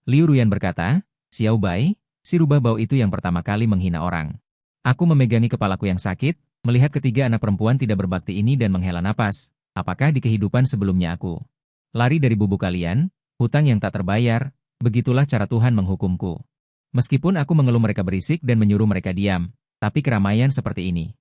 Liu Ruyan berkata, Xiao Bai, si rubah bau itu yang pertama kali menghina orang. Aku memegangi kepalaku yang sakit, melihat ketiga anak perempuan tidak berbakti ini dan menghela napas. Apakah di kehidupan sebelumnya aku lari dari bubuk kalian, hutang yang tak terbayar, begitulah cara Tuhan menghukumku. Meskipun aku mengeluh mereka berisik dan menyuruh mereka diam, tapi keramaian seperti ini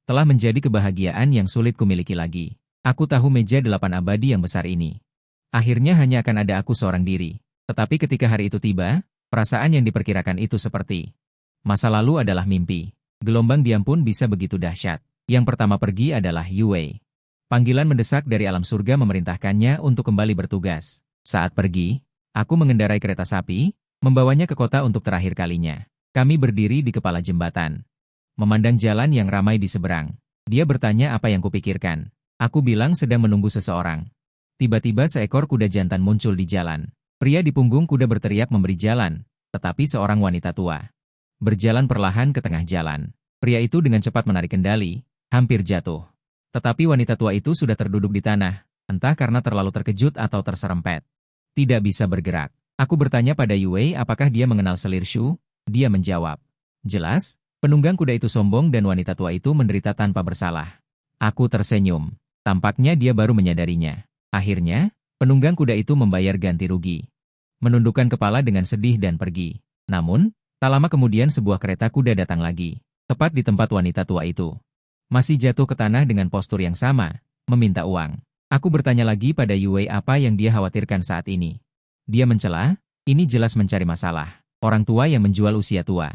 telah menjadi kebahagiaan yang sulit kumiliki lagi. Aku tahu meja 8 abadi yang besar ini akhirnya hanya akan ada aku seorang diri. Tetapi ketika hari itu tiba, perasaan yang diperkirakan itu seperti masa lalu adalah mimpi. Gelombang diam pun bisa begitu dahsyat. Yang pertama pergi adalah Yue Wei. Panggilan mendesak dari alam surga memerintahkannya untuk kembali bertugas. Saat pergi, aku mengendarai kereta sapi, membawanya ke kota untuk terakhir kalinya. Kami berdiri di kepala jembatan, memandang jalan yang ramai di seberang. Dia bertanya apa yang kupikirkan. Aku bilang sedang menunggu seseorang. Tiba-tiba seekor kuda jantan muncul di jalan. Pria di punggung kuda berteriak memberi jalan, tetapi seorang wanita tua berjalan perlahan ke tengah jalan. Pria itu dengan cepat menarik kendali, hampir jatuh. Tetapi wanita tua itu sudah terduduk di tanah, entah karena terlalu terkejut atau terserempet. Tidak bisa bergerak. Aku bertanya pada Yue Wei apakah dia mengenal selir Shu. Dia menjawab, jelas, penunggang kuda itu sombong dan wanita tua itu menderita tanpa bersalah. Aku tersenyum. Tampaknya dia baru menyadarinya. Akhirnya, penunggang kuda itu membayar ganti rugi. Menundukkan kepala dengan sedih dan pergi. Namun, tak lama kemudian sebuah kereta kuda datang lagi, tepat di tempat wanita tua itu. Masih jatuh ke tanah dengan postur yang sama, meminta uang. Aku bertanya lagi pada Yue Wei apa yang dia khawatirkan saat ini. Dia mencela, ini jelas mencari masalah. Orang tua yang menjual usia tua.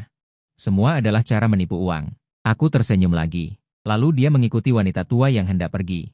Semua adalah cara menipu uang. Aku tersenyum lagi. Lalu dia mengikuti wanita tua yang hendak pergi.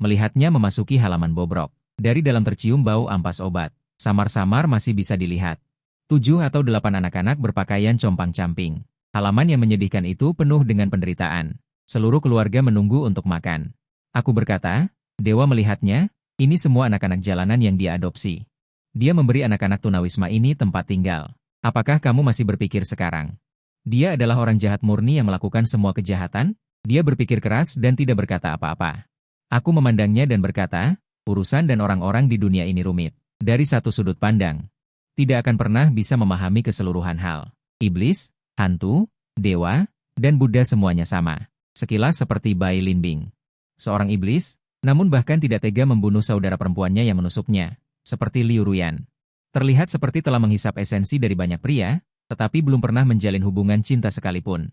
Melihatnya memasuki halaman bobrok. Dari dalam tercium bau ampas obat. Samar-samar masih bisa dilihat 7 atau 8 anak-anak berpakaian compang-camping. Halaman yang menyedihkan itu penuh dengan penderitaan. Seluruh keluarga menunggu untuk makan. Aku berkata, Dewa melihatnya, ini semua anak-anak jalanan yang dia adopsi. Dia memberi anak-anak tunawisma ini tempat tinggal. Apakah kamu masih berpikir sekarang? Dia adalah orang jahat murni yang melakukan semua kejahatan? Dia berpikir keras dan tidak berkata apa-apa. Aku memandangnya dan berkata, urusan dan orang-orang di dunia ini rumit. Dari satu sudut pandang. Tidak akan pernah bisa memahami keseluruhan hal. Iblis, hantu, dewa, dan Buddha semuanya sama. Sekilas seperti Bai Linbing. Seorang iblis, namun bahkan tidak tega membunuh saudara perempuannya yang menusuknya, seperti Liu Ruyan. Terlihat seperti telah menghisap esensi dari banyak pria, tetapi belum pernah menjalin hubungan cinta sekalipun.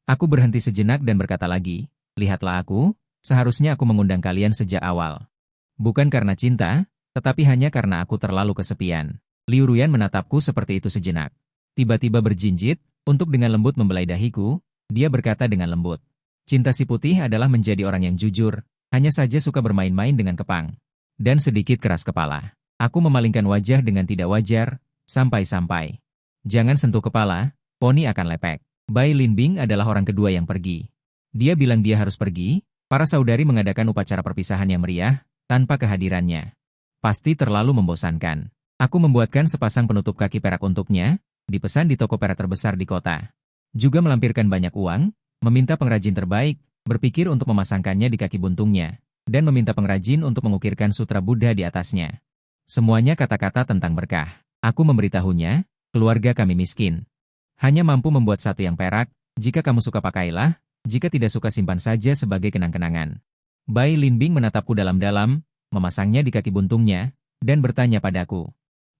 Aku berhenti sejenak dan berkata lagi, lihatlah aku, seharusnya aku mengundang kalian sejak awal. Bukan karena cinta, tetapi hanya karena aku terlalu kesepian. Liu Ruyan menatapku seperti itu sejenak. Tiba-tiba berjinjit, untuk dengan lembut membelai dahiku, dia berkata dengan lembut. Cinta si putih adalah menjadi orang yang jujur, hanya saja suka bermain-main dengan kepang. Dan sedikit keras kepala. Aku memalingkan wajah dengan tidak wajar, sampai-sampai. Jangan sentuh kepala, poni akan lepek. Bai Linbing adalah orang kedua yang pergi. Dia bilang dia harus pergi, para saudari mengadakan upacara perpisahan yang meriah, tanpa kehadirannya. Pasti terlalu membosankan. Aku membuatkan sepasang penutup kaki perak untuknya, dipesan di toko perak terbesar di kota. Juga melampirkan banyak uang, meminta pengrajin terbaik, berpikir untuk memasangkannya di kaki buntungnya, dan meminta pengrajin untuk mengukirkan sutra Buddha di atasnya. Semuanya kata-kata tentang berkah. Aku memberitahunya, keluarga kami miskin. Hanya mampu membuat satu yang perak, jika kamu suka pakailah, jika tidak suka simpan saja sebagai kenang-kenangan. Bai Linbing menatapku dalam-dalam, memasangnya di kaki buntungnya, dan bertanya padaku.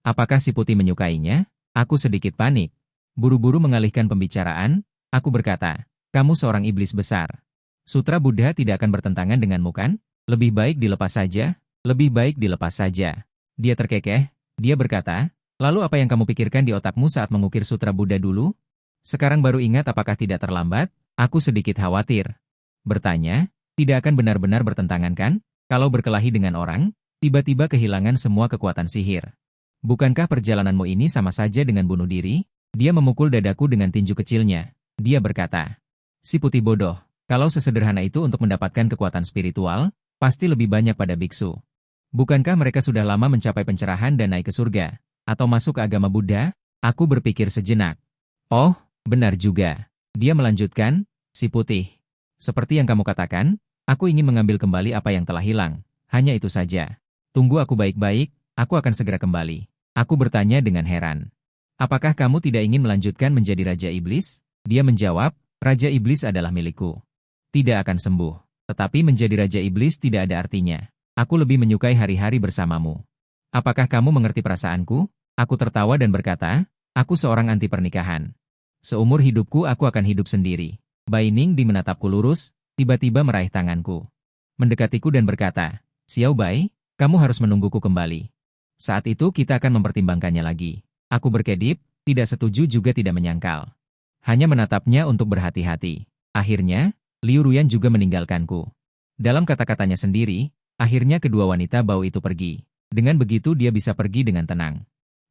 Apakah si putih menyukainya? Aku sedikit panik. Buru-buru mengalihkan pembicaraan, aku berkata, kamu seorang iblis besar. Sutra Buddha tidak akan bertentangan denganmu kan? Lebih baik dilepas saja, lebih baik dilepas saja. Dia terkekeh, dia berkata, lalu apa yang kamu pikirkan di otakmu saat mengukir sutra Buddha dulu? Sekarang baru ingat apakah tidak terlambat? Aku sedikit khawatir. Bertanya, tidak akan benar-benar bertentangan kan? Kalau berkelahi dengan orang, tiba-tiba kehilangan semua kekuatan sihir. Bukankah perjalananmu ini sama saja dengan bunuh diri? Dia memukul dadaku dengan tinju kecilnya. Dia berkata, si putih bodoh, kalau sesederhana itu untuk mendapatkan kekuatan spiritual, pasti lebih banyak pada biksu. Bukankah mereka sudah lama mencapai pencerahan dan naik ke surga? Atau masuk ke agama Buddha? Aku berpikir sejenak. Oh, benar juga. Dia melanjutkan, si putih. Seperti yang kamu katakan, aku ingin mengambil kembali apa yang telah hilang. Hanya itu saja. Tunggu aku baik-baik, aku akan segera kembali. Aku bertanya dengan heran. Apakah kamu tidak ingin melanjutkan menjadi Raja Iblis? Dia menjawab, Raja Iblis adalah milikku. Tidak akan sembuh. Tetapi menjadi Raja Iblis tidak ada artinya. Aku lebih menyukai hari-hari bersamamu. Apakah kamu mengerti perasaanku? Aku tertawa dan berkata, aku seorang anti pernikahan. Seumur hidupku aku akan hidup sendiri. Bai Ningdi menatapku lurus, tiba-tiba meraih tanganku. Mendekatiku dan berkata, Xiao Bai, kamu harus menungguku kembali. Saat itu kita akan mempertimbangkannya lagi. Aku berkedip, tidak setuju juga tidak menyangkal. Hanya menatapnya untuk berhati-hati. Akhirnya, Liu Ruyan juga meninggalkanku. Dalam kata-katanya sendiri, akhirnya kedua wanita bau itu pergi. Dengan begitu dia bisa pergi dengan tenang.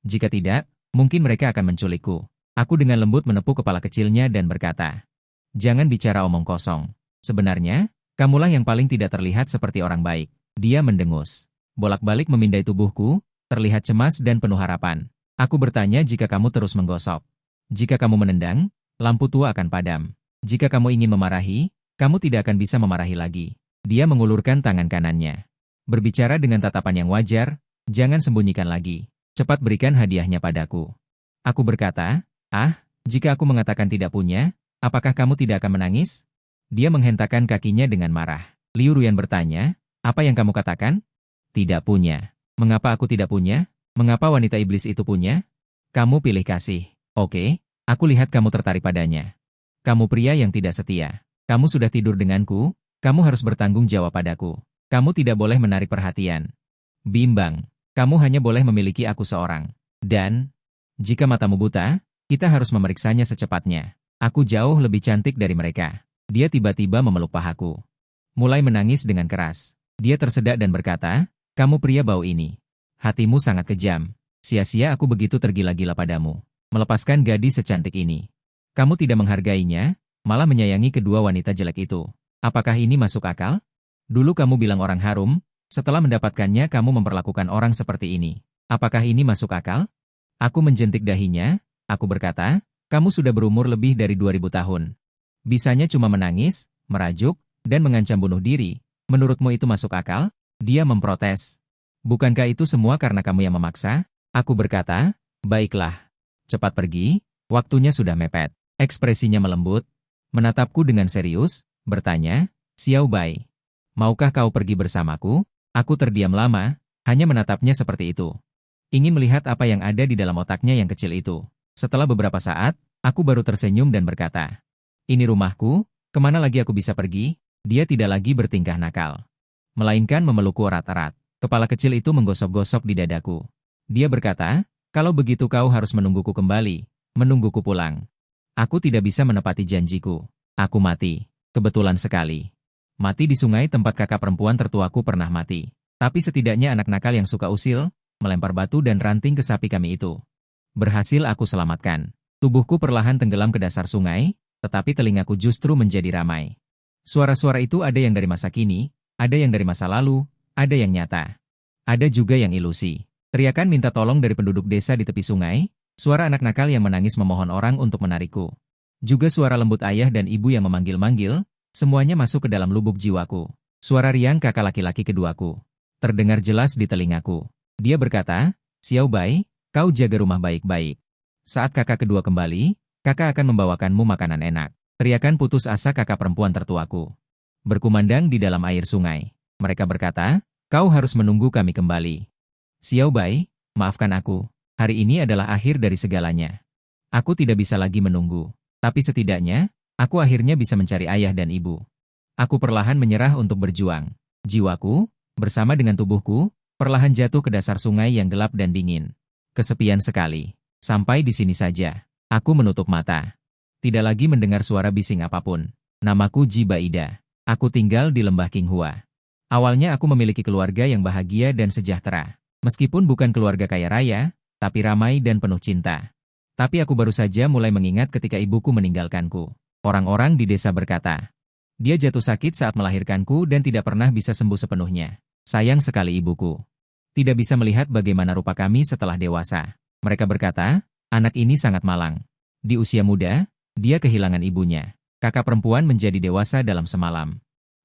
Jika tidak, mungkin mereka akan menculikku. Aku dengan lembut menepuk kepala kecilnya dan berkata, jangan bicara omong kosong. Sebenarnya, kamulah yang paling tidak terlihat seperti orang baik. Dia mendengus. Bolak-balik memindai tubuhku, terlihat cemas dan penuh harapan. Aku bertanya jika kamu terus menggosok. Jika kamu menendang, lampu tua akan padam. Jika kamu ingin memarahi, kamu tidak akan bisa memarahi lagi. Dia mengulurkan tangan kanannya. Berbicara dengan tatapan yang wajar, jangan sembunyikan lagi. Cepat berikan hadiahnya padaku. Aku berkata, jika aku mengatakan tidak punya, apakah kamu tidak akan menangis? Dia menghentakkan kakinya dengan marah. Liu Ruyan bertanya, apa yang kamu katakan? Tidak punya. Mengapa aku tidak punya? Mengapa wanita iblis itu punya? Kamu pilih kasih. Oke, aku lihat kamu tertarik padanya. Kamu pria yang tidak setia. Kamu sudah tidur denganku, kamu harus bertanggung jawab padaku. Kamu tidak boleh menarik perhatian. Bimbang, kamu hanya boleh memiliki aku seorang. Dan, jika matamu buta, kita harus memeriksanya secepatnya. Aku jauh lebih cantik dari mereka. Dia tiba-tiba memeluk pahaku. Mulai menangis dengan keras. Dia tersedak dan berkata, kamu pria bau ini. Hatimu sangat kejam. Sia-sia aku begitu tergila-gila padamu. Melepaskan gadis secantik ini. Kamu tidak menghargainya, malah menyayangi kedua wanita jelek itu. Apakah ini masuk akal? Dulu kamu bilang orang harum, setelah mendapatkannya kamu memperlakukan orang seperti ini. Apakah ini masuk akal? Aku menjentik dahinya, aku berkata, kamu sudah berumur lebih dari 2000 tahun. Bisanya cuma menangis, merajuk, dan mengancam bunuh diri. Menurutmu itu masuk akal? Dia memprotes. Bukankah itu semua karena kamu yang memaksa? Aku berkata, baiklah. Cepat pergi, waktunya sudah mepet. Ekspresinya melembut, menatapku dengan serius, bertanya, Xiao Bai, maukah kau pergi bersamaku? Aku terdiam lama, hanya menatapnya seperti itu. Ingin melihat apa yang ada di dalam otaknya yang kecil itu. Setelah beberapa saat, aku baru tersenyum dan berkata, "Ini rumahku, kemana lagi aku bisa pergi?" Dia tidak lagi bertingkah nakal, melainkan memelukku erat-erat. Kepala kecil itu menggosok-gosok di dadaku. Dia berkata, "Kalau begitu kau harus menungguku kembali, menungguku pulang. Aku tidak bisa menepati janjiku. Aku mati. Kebetulan sekali. Mati di sungai tempat kakak perempuan tertuaku pernah mati. Tapi setidaknya anak nakal yang suka usil, melempar batu dan ranting ke sapi kami itu berhasil aku selamatkan. Tubuhku perlahan tenggelam ke dasar sungai, tetapi telingaku justru menjadi ramai. Suara-suara itu ada yang dari masa kini, ada yang dari masa lalu, ada yang nyata. Ada juga yang ilusi. Teriakan minta tolong dari penduduk desa di tepi sungai, suara anak nakal yang menangis memohon orang untuk menarikku. Juga suara lembut ayah dan ibu yang memanggil-manggil, semuanya masuk ke dalam lubuk jiwaku. Suara riang kakak laki-laki keduaku terdengar jelas di telingaku. Dia berkata, "Xiao Bai, kau jaga rumah baik-baik. Saat kakak kedua kembali, kakak akan membawakanmu makanan enak." Teriakan putus asa kakak perempuan tertuaku berkumandang di dalam air sungai. Mereka berkata, "Kau harus menunggu kami kembali." "Xiao Bai, maafkan aku. Hari ini adalah akhir dari segalanya. Aku tidak bisa lagi menunggu. Tapi setidaknya, aku akhirnya bisa mencari ayah dan ibu." Aku perlahan menyerah untuk berjuang. Jiwaku, bersama dengan tubuhku, perlahan jatuh ke dasar sungai yang gelap dan dingin. Kesepian sekali. Sampai di sini saja. Aku menutup mata. Tidak lagi mendengar suara bising apapun. Namaku Jiba Ida. Aku tinggal di lembah Qinghua. Awalnya aku memiliki keluarga yang bahagia dan sejahtera. Meskipun bukan keluarga kaya raya, tapi ramai dan penuh cinta. Tapi aku baru saja mulai mengingat ketika ibuku meninggalkanku. Orang-orang di desa berkata, dia jatuh sakit saat melahirkanku dan tidak pernah bisa sembuh sepenuhnya. Sayang sekali ibuku. Tidak bisa melihat bagaimana rupa kami setelah dewasa. Mereka berkata, anak ini sangat malang. Di usia muda, dia kehilangan ibunya. Kakak perempuan menjadi dewasa dalam semalam.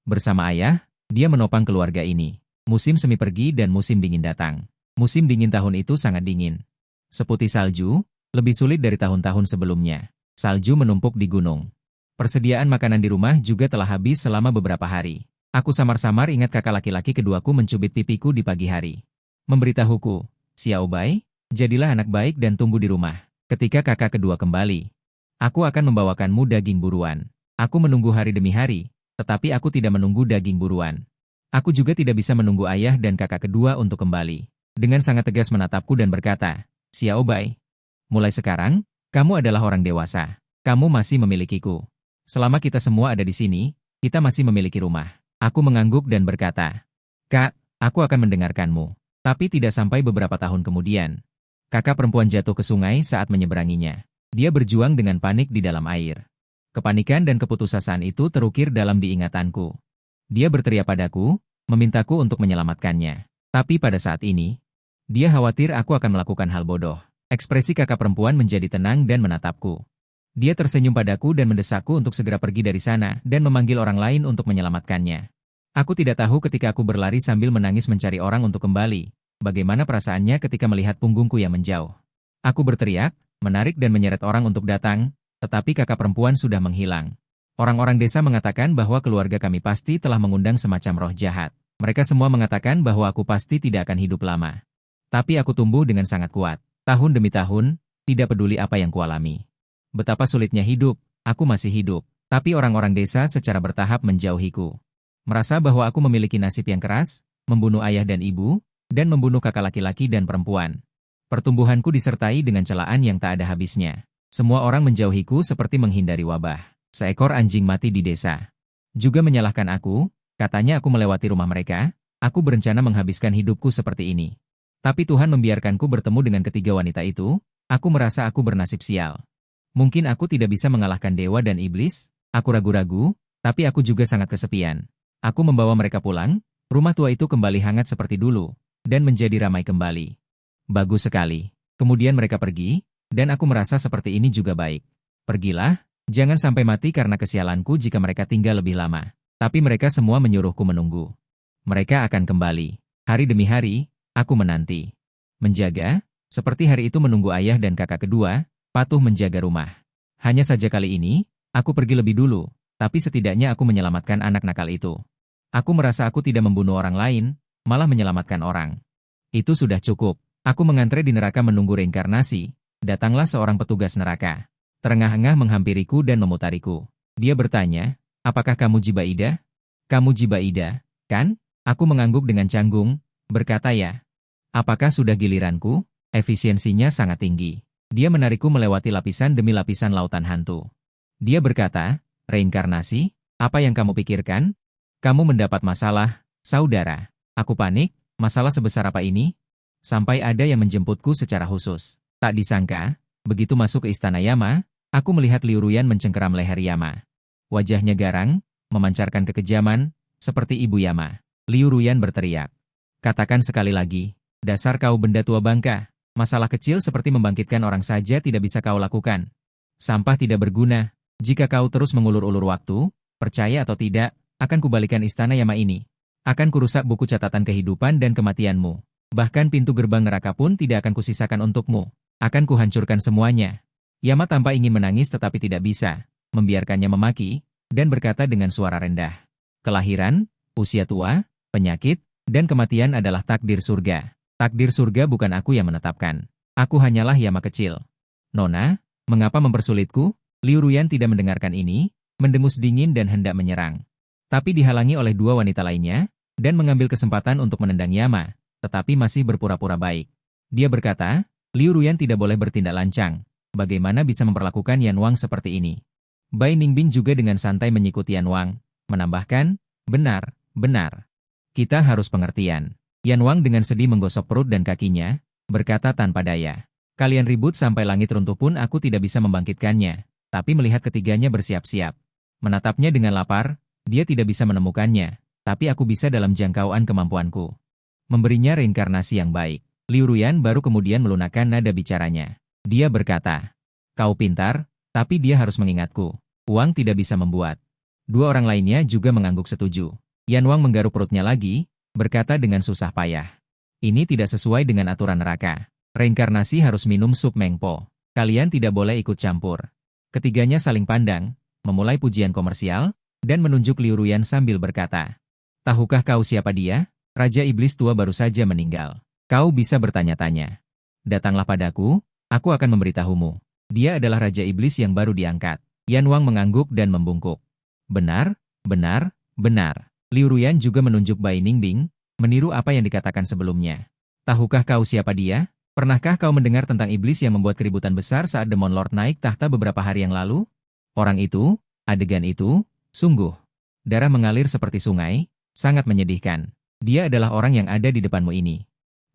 Bersama ayah, dia menopang keluarga ini. Musim semi pergi dan musim dingin datang. Musim dingin tahun itu sangat dingin. Seputih salju, lebih sulit dari tahun-tahun sebelumnya. Salju menumpuk di gunung. Persediaan makanan di rumah juga telah habis selama beberapa hari. Aku samar-samar ingat kakak laki-laki keduaku mencubit pipiku di pagi hari. Memberitahuku, "Xiao Bai, jadilah anak baik dan tunggu di rumah. Ketika kakak kedua kembali, aku akan membawakanmu daging buruan." Aku menunggu hari demi hari, tetapi aku tidak menunggu daging buruan. Aku juga tidak bisa menunggu ayah dan kakak kedua untuk kembali. Dengan sangat tegas menatapku dan berkata, "Xiao Bai, mulai sekarang, kamu adalah orang dewasa. Kamu masih memilikiku. Selama kita semua ada di sini, kita masih memiliki rumah." Aku mengangguk dan berkata, "Kak, aku akan mendengarkanmu." Tapi tidak sampai beberapa tahun kemudian, kakak perempuan jatuh ke sungai saat menyeberanginya. Dia berjuang dengan panik di dalam air. Kepanikan dan keputusasaan itu terukir dalam diingatanku. Dia berteriak padaku, memintaku untuk menyelamatkannya. Tapi pada saat ini, dia khawatir aku akan melakukan hal bodoh. Ekspresi kakak perempuan menjadi tenang dan menatapku. Dia tersenyum padaku dan mendesakku untuk segera pergi dari sana dan memanggil orang lain untuk menyelamatkannya. Aku tidak tahu ketika aku berlari sambil menangis mencari orang untuk kembali, bagaimana perasaannya ketika melihat punggungku yang menjauh. Aku berteriak, menarik dan menyeret orang untuk datang, tetapi kakak perempuan sudah menghilang. Orang-orang desa mengatakan bahwa keluarga kami pasti telah mengundang semacam roh jahat. Mereka semua mengatakan bahwa aku pasti tidak akan hidup lama. Tapi aku tumbuh dengan sangat kuat. Tahun demi tahun, tidak peduli apa yang kualami. Betapa sulitnya hidup, aku masih hidup. Tapi orang-orang desa secara bertahap menjauhiku. Merasa bahwa aku memiliki nasib yang keras, membunuh ayah dan ibu, dan membunuh kakak laki-laki dan perempuan. Pertumbuhanku disertai dengan celaan yang tak ada habisnya. Semua orang menjauhiku seperti menghindari wabah. Seekor anjing mati di desa juga menyalahkan aku, katanya aku melewati rumah mereka, aku berencana menghabiskan hidupku seperti ini. Tapi Tuhan membiarkanku bertemu dengan ketiga wanita itu, aku merasa aku bernasib sial. Mungkin aku tidak bisa mengalahkan dewa dan iblis, aku ragu-ragu, tapi aku juga sangat kesepian. Aku membawa mereka pulang, rumah tua itu kembali hangat seperti dulu, dan menjadi ramai kembali. Bagus sekali. Kemudian mereka pergi, dan aku merasa seperti ini juga baik. Pergilah, jangan sampai mati karena kesialanku jika mereka tinggal lebih lama. Tapi mereka semua menyuruhku menunggu. Mereka akan kembali. Hari demi hari, aku menanti. Menjaga, seperti hari itu menunggu ayah dan kakak kedua, patuh menjaga rumah. Hanya saja kali ini, aku pergi lebih dulu, tapi setidaknya aku menyelamatkan anak nakal itu. Aku merasa aku tidak membunuh orang lain, malah menyelamatkan orang. Itu sudah cukup. Aku mengantre di neraka menunggu reinkarnasi. Datanglah seorang petugas neraka. Terengah-engah menghampiriku dan memutariku. Dia bertanya, apakah kamu Jibaida? Kamu Jibaida, kan? Aku mengangguk dengan canggung, berkata ya. Apakah sudah giliranku? Efisiensinya sangat tinggi. Dia menarikku melewati lapisan demi lapisan lautan hantu. Dia berkata, reinkarnasi? Apa yang kamu pikirkan? Kamu mendapat masalah, saudara. Aku panik, masalah sebesar apa ini? Sampai ada yang menjemputku secara khusus. Tak disangka, begitu masuk ke istana Yama, aku melihat Liu Ruyan mencengkeram leher Yama. Wajahnya garang, memancarkan kekejaman, seperti ibu Yama. Liu Ruyan berteriak. Katakan sekali lagi, dasar kau benda tua bangka, masalah kecil seperti membangkitkan orang saja tidak bisa kau lakukan. Sampah tidak berguna, jika kau terus mengulur-ulur waktu, percaya atau tidak, akan kubalikan istana Yama ini. Akan kurusak buku catatan kehidupan dan kematianmu. Bahkan pintu gerbang neraka pun tidak akan kusisakan untukmu. Akan kuhancurkan semuanya. Yama tampak ingin menangis tetapi tidak bisa. Membiarkannya memaki, dan berkata dengan suara rendah. Kelahiran, usia tua, penyakit, dan kematian adalah takdir surga. Takdir surga bukan aku yang menetapkan. Aku hanyalah Yama kecil. Nona, mengapa mempersulitku? Liu Ruyan tidak mendengarkan ini, mendengus dingin dan hendak menyerang. Tapi dihalangi oleh dua wanita lainnya, dan mengambil kesempatan untuk menendang Yama. Tetapi masih berpura-pura baik. Dia berkata, Liu Ruyan tidak boleh bertindak lancang. Bagaimana bisa memperlakukan Yan Wang seperti ini? Bai Ningbing juga dengan santai menyikuti Yan Wang, menambahkan, benar, benar. Kita harus pengertian. Yan Wang dengan sedih menggosok perut dan kakinya, berkata tanpa daya. Kalian ribut sampai langit runtuh pun aku tidak bisa membangkitkannya. Tapi melihat ketiganya bersiap-siap. Menatapnya dengan lapar, dia tidak bisa menemukannya. Tapi aku bisa dalam jangkauan kemampuanku. Memberinya reinkarnasi yang baik. Liu Ruyan baru kemudian melunakkan nada bicaranya. Dia berkata, kau pintar, tapi dia harus mengingatku. Uang tidak bisa membuat. Dua orang lainnya juga mengangguk setuju. Yan Wang menggaruk perutnya lagi, berkata dengan susah payah. Ini tidak sesuai dengan aturan neraka. Reinkarnasi harus minum sup mengpo. Kalian tidak boleh ikut campur. Ketiganya saling pandang, memulai pujian komersial, dan menunjuk Liu Ruyan sambil berkata, tahukah kau siapa dia? Raja Iblis tua baru saja meninggal. Kau bisa bertanya-tanya. Datanglah padaku, aku akan memberitahumu. Dia adalah Raja Iblis yang baru diangkat. Yan Wang mengangguk dan membungkuk. Benar, benar, benar. Liu Ruyan juga menunjuk Bai Ningbing, meniru apa yang dikatakan sebelumnya. Tahukah kau siapa dia? Pernahkah kau mendengar tentang iblis yang membuat keributan besar saat Demon Lord naik tahta beberapa hari yang lalu? Orang itu, adegan itu, sungguh. Darah mengalir seperti sungai, sangat menyedihkan. Dia adalah orang yang ada di depanmu ini.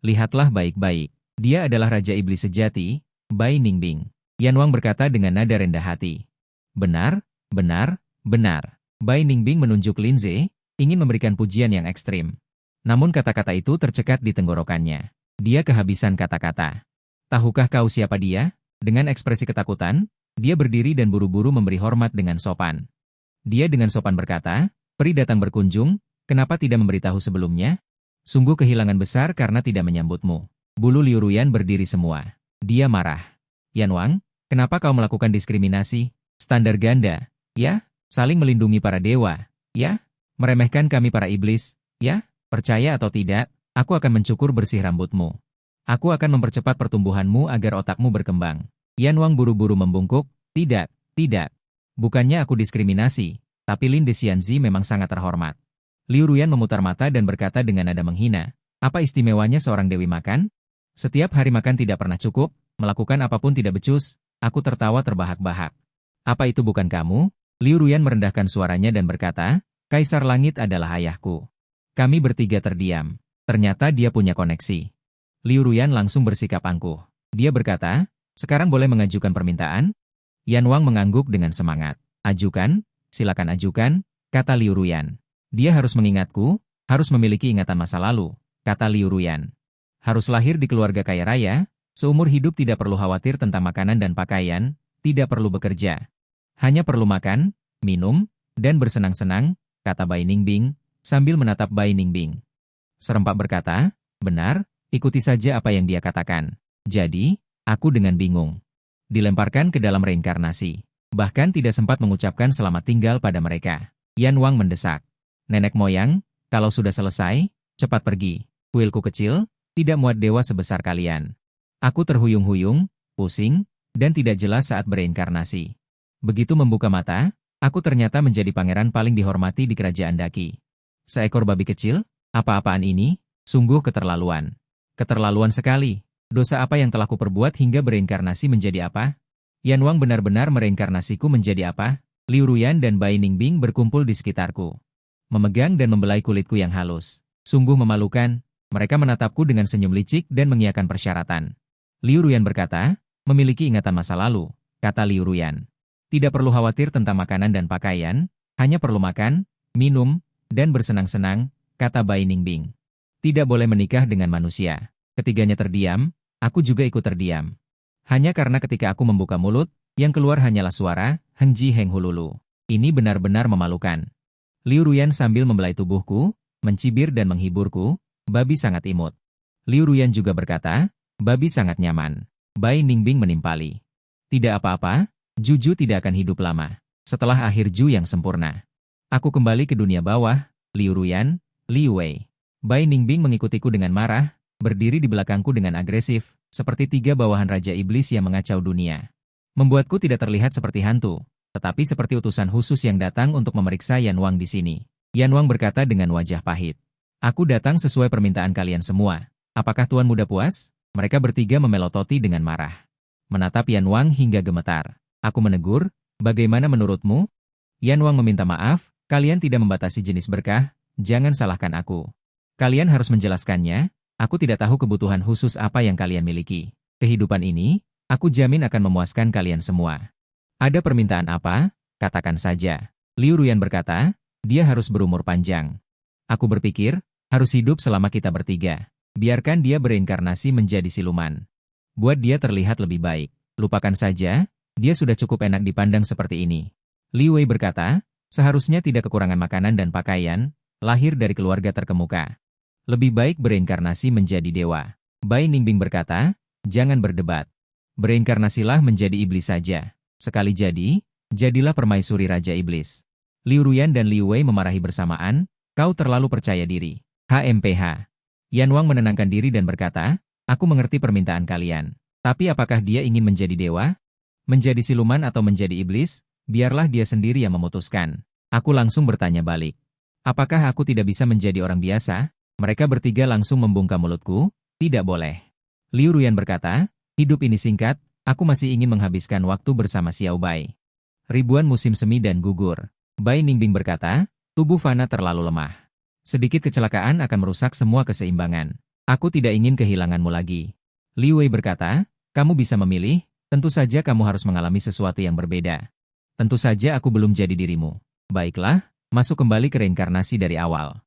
Lihatlah baik-baik. Dia adalah Raja Iblis sejati, Bai Ningbing. Yan Wang berkata dengan nada rendah hati. Benar, benar, benar. Bai Ningbing menunjuk Linze, ingin memberikan pujian yang ekstrim. Namun kata-kata itu tercekat di tenggorokannya. Dia kehabisan kata-kata. Tahukah kau siapa dia? Dengan ekspresi ketakutan, dia berdiri dan buru-buru memberi hormat dengan sopan. Dia dengan sopan berkata, peri datang berkunjung, kenapa tidak memberitahu sebelumnya? Sungguh kehilangan besar karena tidak menyambutmu. Bulu Liu Ruyan berdiri semua. Dia marah. Yan Wang, kenapa kau melakukan diskriminasi? Standar ganda, ya? Saling melindungi para dewa, ya? Meremehkan kami para iblis, ya? Percaya atau tidak, aku akan mencukur bersih rambutmu. Aku akan mempercepat pertumbuhanmu agar otakmu berkembang. Yan Wang buru-buru membungkuk, tidak, tidak. Bukannya aku diskriminasi, tapi Lin Dexianzi memang sangat terhormat. Liu Ruyan memutar mata dan berkata dengan nada menghina, apa istimewanya seorang dewi makan? Setiap hari makan tidak pernah cukup, melakukan apapun tidak becus, aku tertawa terbahak-bahak. Apa itu bukan kamu? Liu Ruyan merendahkan suaranya dan berkata, Kaisar Langit adalah ayahku. Kami bertiga terdiam. Ternyata dia punya koneksi. Liu Ruyan langsung bersikap angkuh. Dia berkata, sekarang boleh mengajukan permintaan? Yan Wang mengangguk dengan semangat. Ajukan, silakan ajukan, kata Liu Ruyan. Dia harus mengingatku, harus memiliki ingatan masa lalu, kata Liu Ruyan. Harus lahir di keluarga kaya raya, seumur hidup tidak perlu khawatir tentang makanan dan pakaian, tidak perlu bekerja. Hanya perlu makan, minum, dan bersenang-senang, kata Bai Ningbing, sambil menatap Bai Ningbing. Serempak berkata, benar, ikuti saja apa yang dia katakan. Jadi, aku dengan bingung. Dilemparkan ke dalam reinkarnasi. Bahkan tidak sempat mengucapkan selamat tinggal pada mereka. Yan Wang mendesak. Nenek moyang, kalau sudah selesai, cepat pergi. Kuilku kecil, Tidak muat dewa sebesar kalian. Aku terhuyung-huyung, pusing, dan tidak jelas saat bereinkarnasi. Begitu membuka mata, aku ternyata menjadi pangeran paling dihormati di kerajaan Daki. Seekor babi kecil? Apa-apaan ini? Sungguh keterlaluan. Keterlaluan sekali. Dosa apa yang telah kuperbuat hingga bereinkarnasi menjadi apa? Yan Wang benar-benar mereinkarnasiku menjadi apa? Liu Ruyan dan Bai Ningbing berkumpul di sekitarku. Memegang dan membelai kulitku yang halus. Sungguh memalukan. Mereka menatapku dengan senyum licik dan mengiyakan persyaratan. Liu Ruyan berkata, memiliki ingatan masa lalu, kata Liu Ruyan. Tidak perlu khawatir tentang makanan dan pakaian, hanya perlu makan, minum, dan bersenang-senang, kata Bai Ningbing. Tidak boleh menikah dengan manusia. Ketiganya terdiam, aku juga ikut terdiam. Hanya karena ketika aku membuka mulut, yang keluar hanyalah suara, Hengji Heng Hululu. Ini benar-benar memalukan. Liu Ruyan sambil membelai tubuhku, mencibir dan menghiburku, babi sangat imut. Liu Ruyan juga berkata, babi sangat nyaman. Bai Ningbing menimpali. Tidak apa-apa, Juju tidak akan hidup lama. Setelah akhir Ju yang sempurna. Aku kembali ke dunia bawah, Liu Ruyan, Liu Wei. Bai Ningbing mengikutiku dengan marah, berdiri di belakangku dengan agresif, seperti tiga bawahan Raja Iblis yang mengacau dunia. Membuatku tidak terlihat seperti hantu, tetapi seperti utusan khusus yang datang untuk memeriksa Yan Wang di sini. Yan Wang berkata dengan wajah pahit. Aku datang sesuai permintaan kalian semua. Apakah Tuan Muda puas? Mereka bertiga memelototi dengan marah. Menatap Yan Wang hingga gemetar. Aku menegur, bagaimana menurutmu? Yan Wang meminta maaf, kalian tidak membatasi jenis berkah, jangan salahkan aku. Kalian harus menjelaskannya, aku tidak tahu kebutuhan khusus apa yang kalian miliki. Kehidupan ini, aku jamin akan memuaskan kalian semua. Ada permintaan apa? Katakan saja. Liu Ruyan berkata, dia harus berumur panjang. Aku berpikir, harus hidup selama kita bertiga. Biarkan dia bereinkarnasi menjadi siluman. Buat dia terlihat lebih baik. Lupakan saja, dia sudah cukup enak dipandang seperti ini. Liu Wei berkata, seharusnya tidak kekurangan makanan dan pakaian, lahir dari keluarga terkemuka. Lebih baik bereinkarnasi menjadi dewa. Bai Ningbing berkata, jangan berdebat. Bereinkarnasilah menjadi iblis saja. Sekali jadi, jadilah permaisuri Raja Iblis. Liu Ruyan dan Liu Wei memarahi bersamaan, kau terlalu percaya diri. HMPH. Yan Wang menenangkan diri dan berkata, aku mengerti permintaan kalian. Tapi apakah dia ingin menjadi dewa? Menjadi siluman atau menjadi iblis? Biarlah dia sendiri yang memutuskan. Aku langsung bertanya balik. Apakah aku tidak bisa menjadi orang biasa? Mereka bertiga langsung membungkam mulutku. Tidak boleh. Liu Ruyan berkata, hidup ini singkat, aku masih ingin menghabiskan waktu bersama Xiao Bai. Ribuan musim semi dan gugur. Bai Ningbing berkata, tubuh Fana terlalu lemah. Sedikit kecelakaan akan merusak semua keseimbangan. Aku tidak ingin kehilanganmu lagi. Liu Wei berkata, kamu bisa memilih, tentu saja kamu harus mengalami sesuatu yang berbeda. Tentu saja aku belum jadi dirimu. Baiklah, masuk kembali ke reinkarnasi dari awal.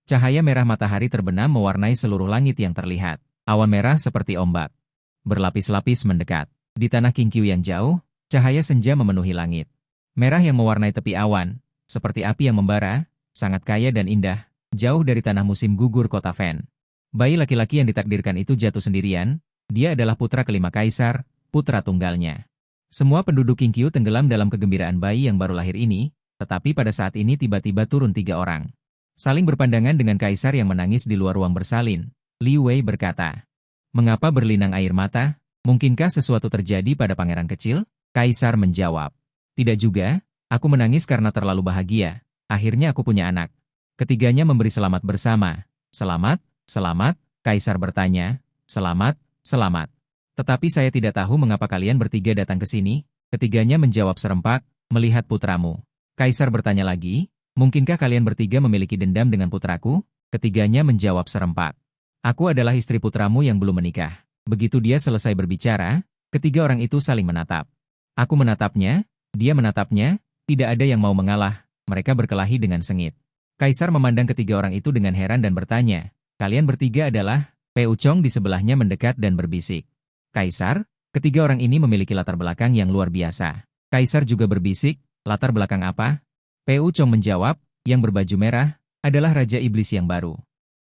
Cahaya merah matahari terbenam mewarnai seluruh langit yang terlihat. Awan merah seperti ombak. Berlapis-lapis mendekat. Di tanah Qingqiu yang jauh, cahaya senja memenuhi langit. Merah yang mewarnai tepi awan, seperti api yang membara, sangat kaya dan indah, jauh dari tanah musim gugur kota Fen. Bayi laki-laki yang ditakdirkan itu jatuh sendirian, dia adalah putra kelima kaisar, putra tunggalnya. Semua penduduk Qingqiu tenggelam dalam kegembiraan bayi yang baru lahir ini, tetapi pada saat ini tiba-tiba turun 3 orang. Saling berpandangan dengan kaisar yang menangis di luar ruang bersalin. Liu Wei berkata, mengapa berlinang air mata? Mungkinkah sesuatu terjadi pada pangeran kecil? Kaisar menjawab, tidak juga, aku menangis karena terlalu bahagia. Akhirnya aku punya anak. Ketiganya memberi selamat bersama. Selamat, selamat, kaisar bertanya. Selamat, selamat. Tetapi saya tidak tahu mengapa kalian bertiga datang ke sini. Ketiganya menjawab serempak, melihat putramu. Kaisar bertanya lagi, mungkinkah kalian bertiga memiliki dendam dengan putraku? Ketiganya menjawab serempak. Aku adalah istri putramu yang belum menikah. Begitu dia selesai berbicara, ketiga orang itu saling menatap. Aku menatapnya, dia menatapnya, tidak ada yang mau mengalah, mereka berkelahi dengan sengit. Kaisar memandang ketiga orang itu dengan heran dan bertanya, kalian bertiga adalah? Peu Chong di sebelahnya mendekat dan berbisik. Kaisar, ketiga orang ini memiliki latar belakang yang luar biasa. Kaisar juga berbisik, latar belakang apa? Peu Chong menjawab, yang berbaju merah, adalah Raja Iblis yang baru.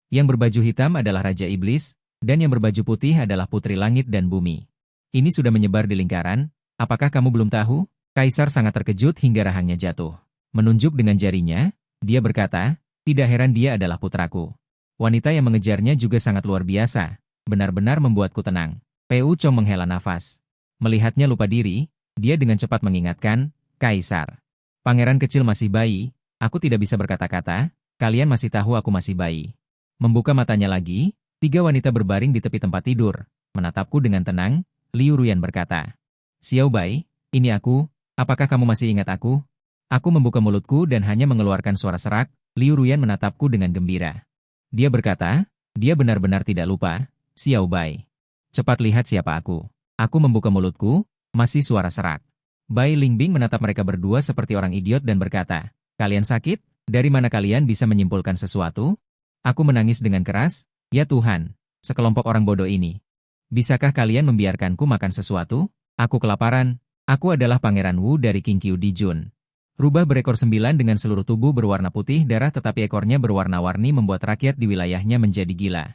Yang berbaju hitam adalah Raja Iblis, dan yang berbaju putih adalah Putri Langit dan Bumi. Ini sudah menyebar di lingkaran, apakah kamu belum tahu? Kaisar sangat terkejut hingga rahangnya jatuh. Menunjuk dengan jarinya, dia berkata, tidak heran dia adalah putraku. Wanita yang mengejarnya juga sangat luar biasa. benar-benar membuatku tenang. Pu Chong menghela nafas. Melihatnya lupa diri, dia dengan cepat mengingatkan, Kaisar. Pangeran kecil masih bayi, aku tidak bisa berkata-kata, kalian masih tahu aku masih bayi. Membuka matanya lagi, 3 wanita berbaring di tepi tempat tidur, menatapku dengan tenang. Liu Ruyan berkata, Xiao Bai, ini aku, apakah kamu masih ingat aku? Aku membuka mulutku dan hanya mengeluarkan suara serak. Liu Ruyan menatapku dengan gembira. Dia berkata, dia benar-benar tidak lupa, Xiao Bai. Cepat lihat siapa aku. Aku membuka mulutku, masih suara serak. Bai Lingbing menatap mereka berdua seperti orang idiot dan berkata, kalian sakit? Dari mana kalian bisa menyimpulkan sesuatu? Aku menangis dengan keras, ya Tuhan, sekelompok orang bodoh ini. Bisakah kalian membiarkanku makan sesuatu? Aku kelaparan. Aku adalah Pangeran Wu dari Qingqiu Dijun. Rubah berekor 9 dengan seluruh tubuh berwarna putih darah tetapi ekornya berwarna-warni membuat rakyat di wilayahnya menjadi gila.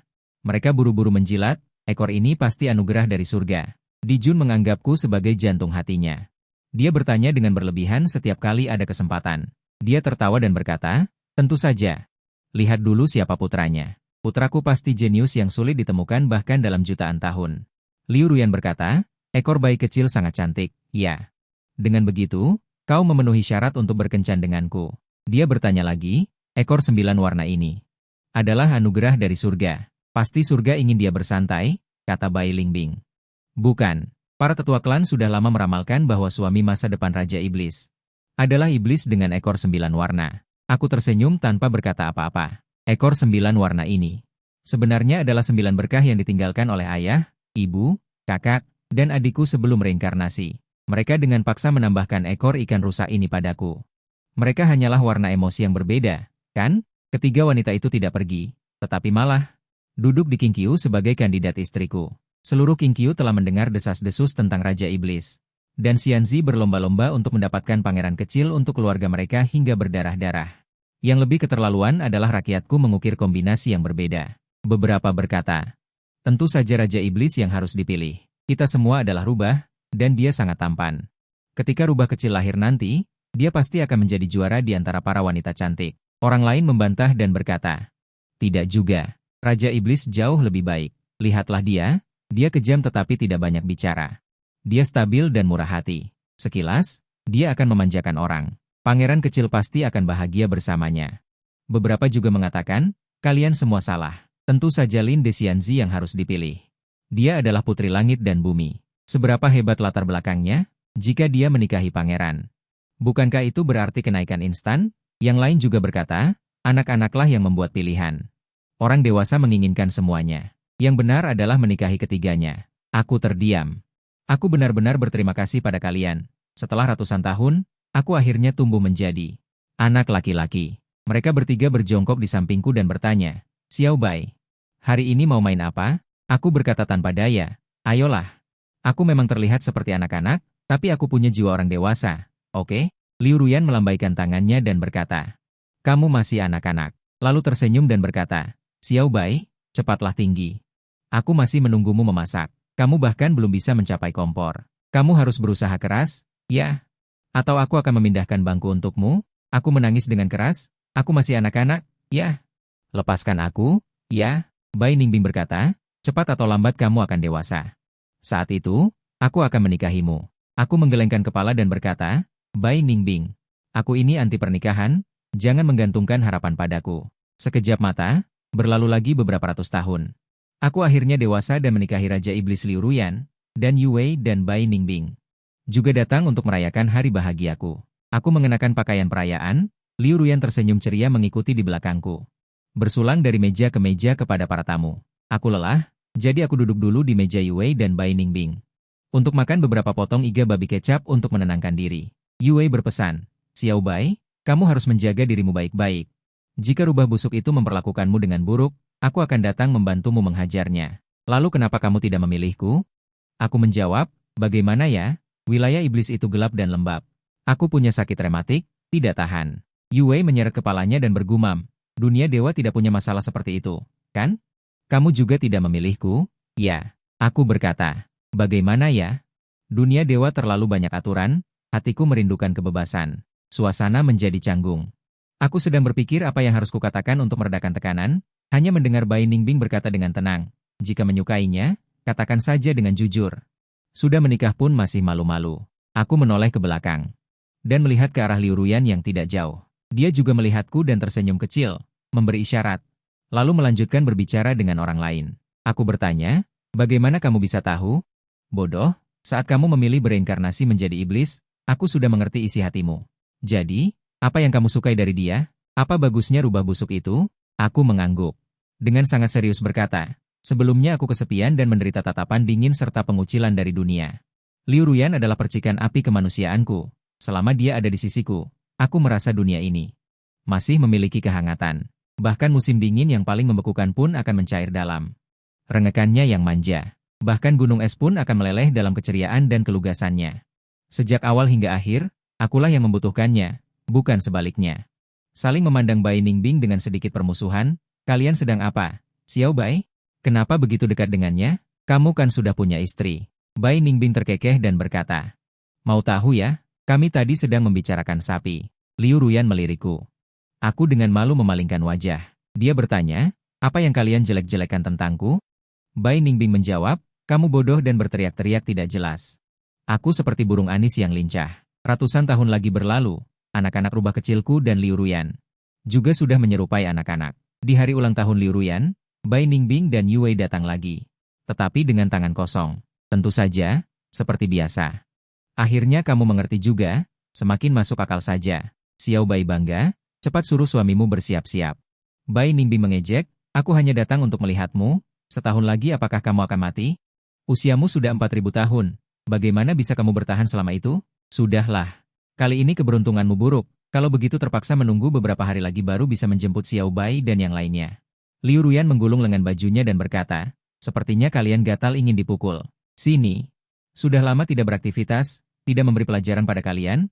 Mereka buru-buru menjilat, ekor ini pasti anugerah dari surga. Dijun menganggapku sebagai jantung hatinya. Dia bertanya dengan berlebihan setiap kali ada kesempatan. Dia tertawa dan berkata, tentu saja. Lihat dulu siapa putranya. Putraku pasti jenius yang sulit ditemukan bahkan dalam jutaan tahun. Liu Ruyan berkata, ekor bayi kecil sangat cantik, ya. Dengan begitu, kau memenuhi syarat untuk berkencan denganku. Dia bertanya lagi, ekor 9 warna ini adalah anugerah dari surga. Pasti surga ingin dia bersantai, kata Bai Lingbing. Bukan. Para tetua klan sudah lama meramalkan bahwa suami masa depan Raja Iblis adalah iblis dengan ekor 9 warna. Aku tersenyum tanpa berkata apa-apa. Ekor 9 warna ini sebenarnya adalah 9 berkah yang ditinggalkan oleh ayah, ibu, kakak, dan adikku sebelum reinkarnasi. Mereka dengan paksa menambahkan ekor ikan rusa ini padaku. Mereka hanyalah warna emosi yang berbeda, kan? Ketiga wanita itu tidak pergi, tetapi malah duduk di Qingqiu sebagai kandidat istriku. Seluruh Qingqiu telah mendengar desas-desus tentang Raja Iblis. Dan Xianzi berlomba-lomba untuk mendapatkan pangeran kecil untuk keluarga mereka hingga berdarah-darah. Yang lebih keterlaluan adalah rakyatku mengukir kombinasi yang berbeda. Beberapa berkata, tentu saja Raja Iblis yang harus dipilih. Kita semua adalah rubah, dan dia sangat tampan. Ketika rubah kecil lahir nanti, dia pasti akan menjadi juara di antara para wanita cantik. Orang lain membantah dan berkata, tidak juga. Raja Iblis jauh lebih baik. Lihatlah dia kejam tetapi tidak banyak bicara. Dia stabil dan murah hati. Sekilas, dia akan memanjakan orang. Pangeran kecil pasti akan bahagia bersamanya. Beberapa juga mengatakan, kalian semua salah. Tentu saja Lin Dexianzi yang harus dipilih. Dia adalah putri langit dan bumi. Seberapa hebat latar belakangnya, jika dia menikahi pangeran? Bukankah itu berarti kenaikan instan? Yang lain juga berkata, anak-anaklah yang membuat pilihan. Orang dewasa menginginkan semuanya. Yang benar adalah menikahi ketiganya. Aku terdiam. Aku benar-benar berterima kasih pada kalian. Setelah ratusan tahun, aku akhirnya tumbuh menjadi anak laki-laki. Mereka bertiga berjongkok di sampingku dan bertanya, Xiao Bai, hari ini mau main apa? Aku berkata tanpa daya, ayolah. Aku memang terlihat seperti anak-anak, tapi aku punya jiwa orang dewasa, oke? Liu Ruyan melambaikan tangannya dan berkata, kamu masih anak-anak. Lalu tersenyum dan berkata, Xiao Bai, cepatlah tinggi. Aku masih menunggumu memasak. Kamu bahkan belum bisa mencapai kompor. Kamu harus berusaha keras, ya? Atau aku akan memindahkan bangku untukmu? Aku menangis dengan keras, aku masih anak-anak, ya? Lepaskan aku, ya? Bai Ningbing berkata, cepat atau lambat kamu akan dewasa. Saat itu, aku akan menikahimu. Aku menggelengkan kepala dan berkata, Bai Ningbing, aku ini anti pernikahan, jangan menggantungkan harapan padaku. Sekejap mata, berlalu lagi beberapa ratus tahun. Aku akhirnya dewasa dan menikahi Raja Iblis Liu Ruyan, dan Yu Wei dan Bai Ningbing. Juga datang untuk merayakan hari bahagiaku. Aku mengenakan pakaian perayaan, Liu Ruyan tersenyum ceria mengikuti di belakangku. Bersulang dari meja ke meja kepada para tamu. Aku lelah, jadi aku duduk dulu di meja Yu Wei dan Bai Ningbing. Untuk makan beberapa potong iga babi kecap untuk menenangkan diri. Yu Wei berpesan, Xiao Bai, kamu harus menjaga dirimu baik-baik. Jika rubah busuk itu memperlakukanmu dengan buruk, aku akan datang membantumu menghajarnya. Lalu kenapa kamu tidak memilihku? Aku menjawab, bagaimana ya? Wilayah iblis itu gelap dan lembab. Aku punya sakit rematik, tidak tahan. Yu Wei menyeret kepalanya dan bergumam, dunia dewa tidak punya masalah seperti itu, kan? Kamu juga tidak memilihku? Ya, aku berkata. Bagaimana ya? Dunia dewa terlalu banyak aturan, hatiku merindukan kebebasan. Suasana menjadi canggung. Aku sedang berpikir apa yang harus kukatakan untuk meredakan tekanan, hanya mendengar Bai Ningbing berkata dengan tenang, Jika menyukainya, katakan saja dengan jujur. Sudah menikah pun masih malu-malu. Aku menoleh ke belakang dan melihat ke arah Liu Ruyan yang tidak jauh. Dia juga melihatku dan tersenyum kecil, memberi isyarat, lalu melanjutkan berbicara dengan orang lain. Aku bertanya, bagaimana kamu bisa tahu? Bodoh, saat kamu memilih bereinkarnasi menjadi iblis, aku sudah mengerti isi hatimu. Jadi, apa yang kamu sukai dari dia? Apa bagusnya rubah busuk itu? Aku mengangguk. Dengan sangat serius berkata, sebelumnya aku kesepian dan menderita tatapan dingin serta pengucilan dari dunia. Liu Ruyan adalah percikan api kemanusiaanku. Selama dia ada di sisiku, aku merasa dunia ini masih memiliki kehangatan. Bahkan musim dingin yang paling membekukan pun akan mencair dalam rengekannya yang manja. Bahkan gunung es pun akan meleleh dalam keceriaan dan kelugasannya. Sejak awal hingga akhir, akulah yang membutuhkannya, bukan sebaliknya. Saling memandang Bai Ningbing dengan sedikit permusuhan. Kalian sedang apa, Xiao Bai? Kenapa begitu dekat dengannya? Kamu kan sudah punya istri. Bai Ningbing terkekeh dan berkata, mau tahu ya? Kami tadi sedang membicarakan sapi. Liu Ruyan melirikku. Aku dengan malu memalingkan wajah. Dia bertanya, apa yang kalian jelek-jelekan tentangku? Bai Ningbing menjawab, kamu bodoh dan berteriak-teriak tidak jelas. Aku seperti burung anis yang lincah. Ratusan tahun lagi berlalu, anak-anak rubah kecilku dan Liu Ruyan juga sudah menyerupai anak-anak. Di hari ulang tahun Liu Ruyan, Bai Ningbing dan Yu Wei datang lagi. Tetapi dengan tangan kosong. Tentu saja, seperti biasa. Akhirnya kamu mengerti juga, semakin masuk akal saja. Xiao Bai bangga, cepat suruh suamimu bersiap-siap. Bai Ningbing mengejek, aku hanya datang untuk melihatmu, setahun lagi apakah kamu akan mati? Usiamu sudah 4.000 tahun, bagaimana bisa kamu bertahan selama itu? Sudahlah. Kali ini keberuntunganmu buruk, kalau begitu terpaksa menunggu beberapa hari lagi baru bisa menjemput Xiao Bai dan yang lainnya. Liu Ruyan menggulung lengan bajunya dan berkata, sepertinya kalian gatal ingin dipukul. Sini. Sudah lama tidak beraktivitas, tidak memberi pelajaran pada kalian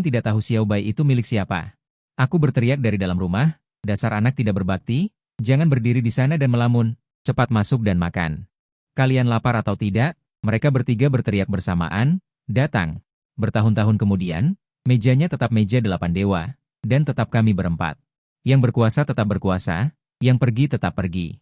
tidak tahu Xiao Bai itu milik siapa. Aku berteriak dari dalam rumah, dasar anak tidak berbakti, jangan berdiri di sana dan melamun, cepat masuk dan makan. Kalian lapar atau tidak? Mereka bertiga berteriak bersamaan, datang. Bertahun-tahun kemudian, mejanya tetap meja 8 dewa, dan tetap kami berempat. Yang berkuasa tetap berkuasa, yang pergi tetap pergi.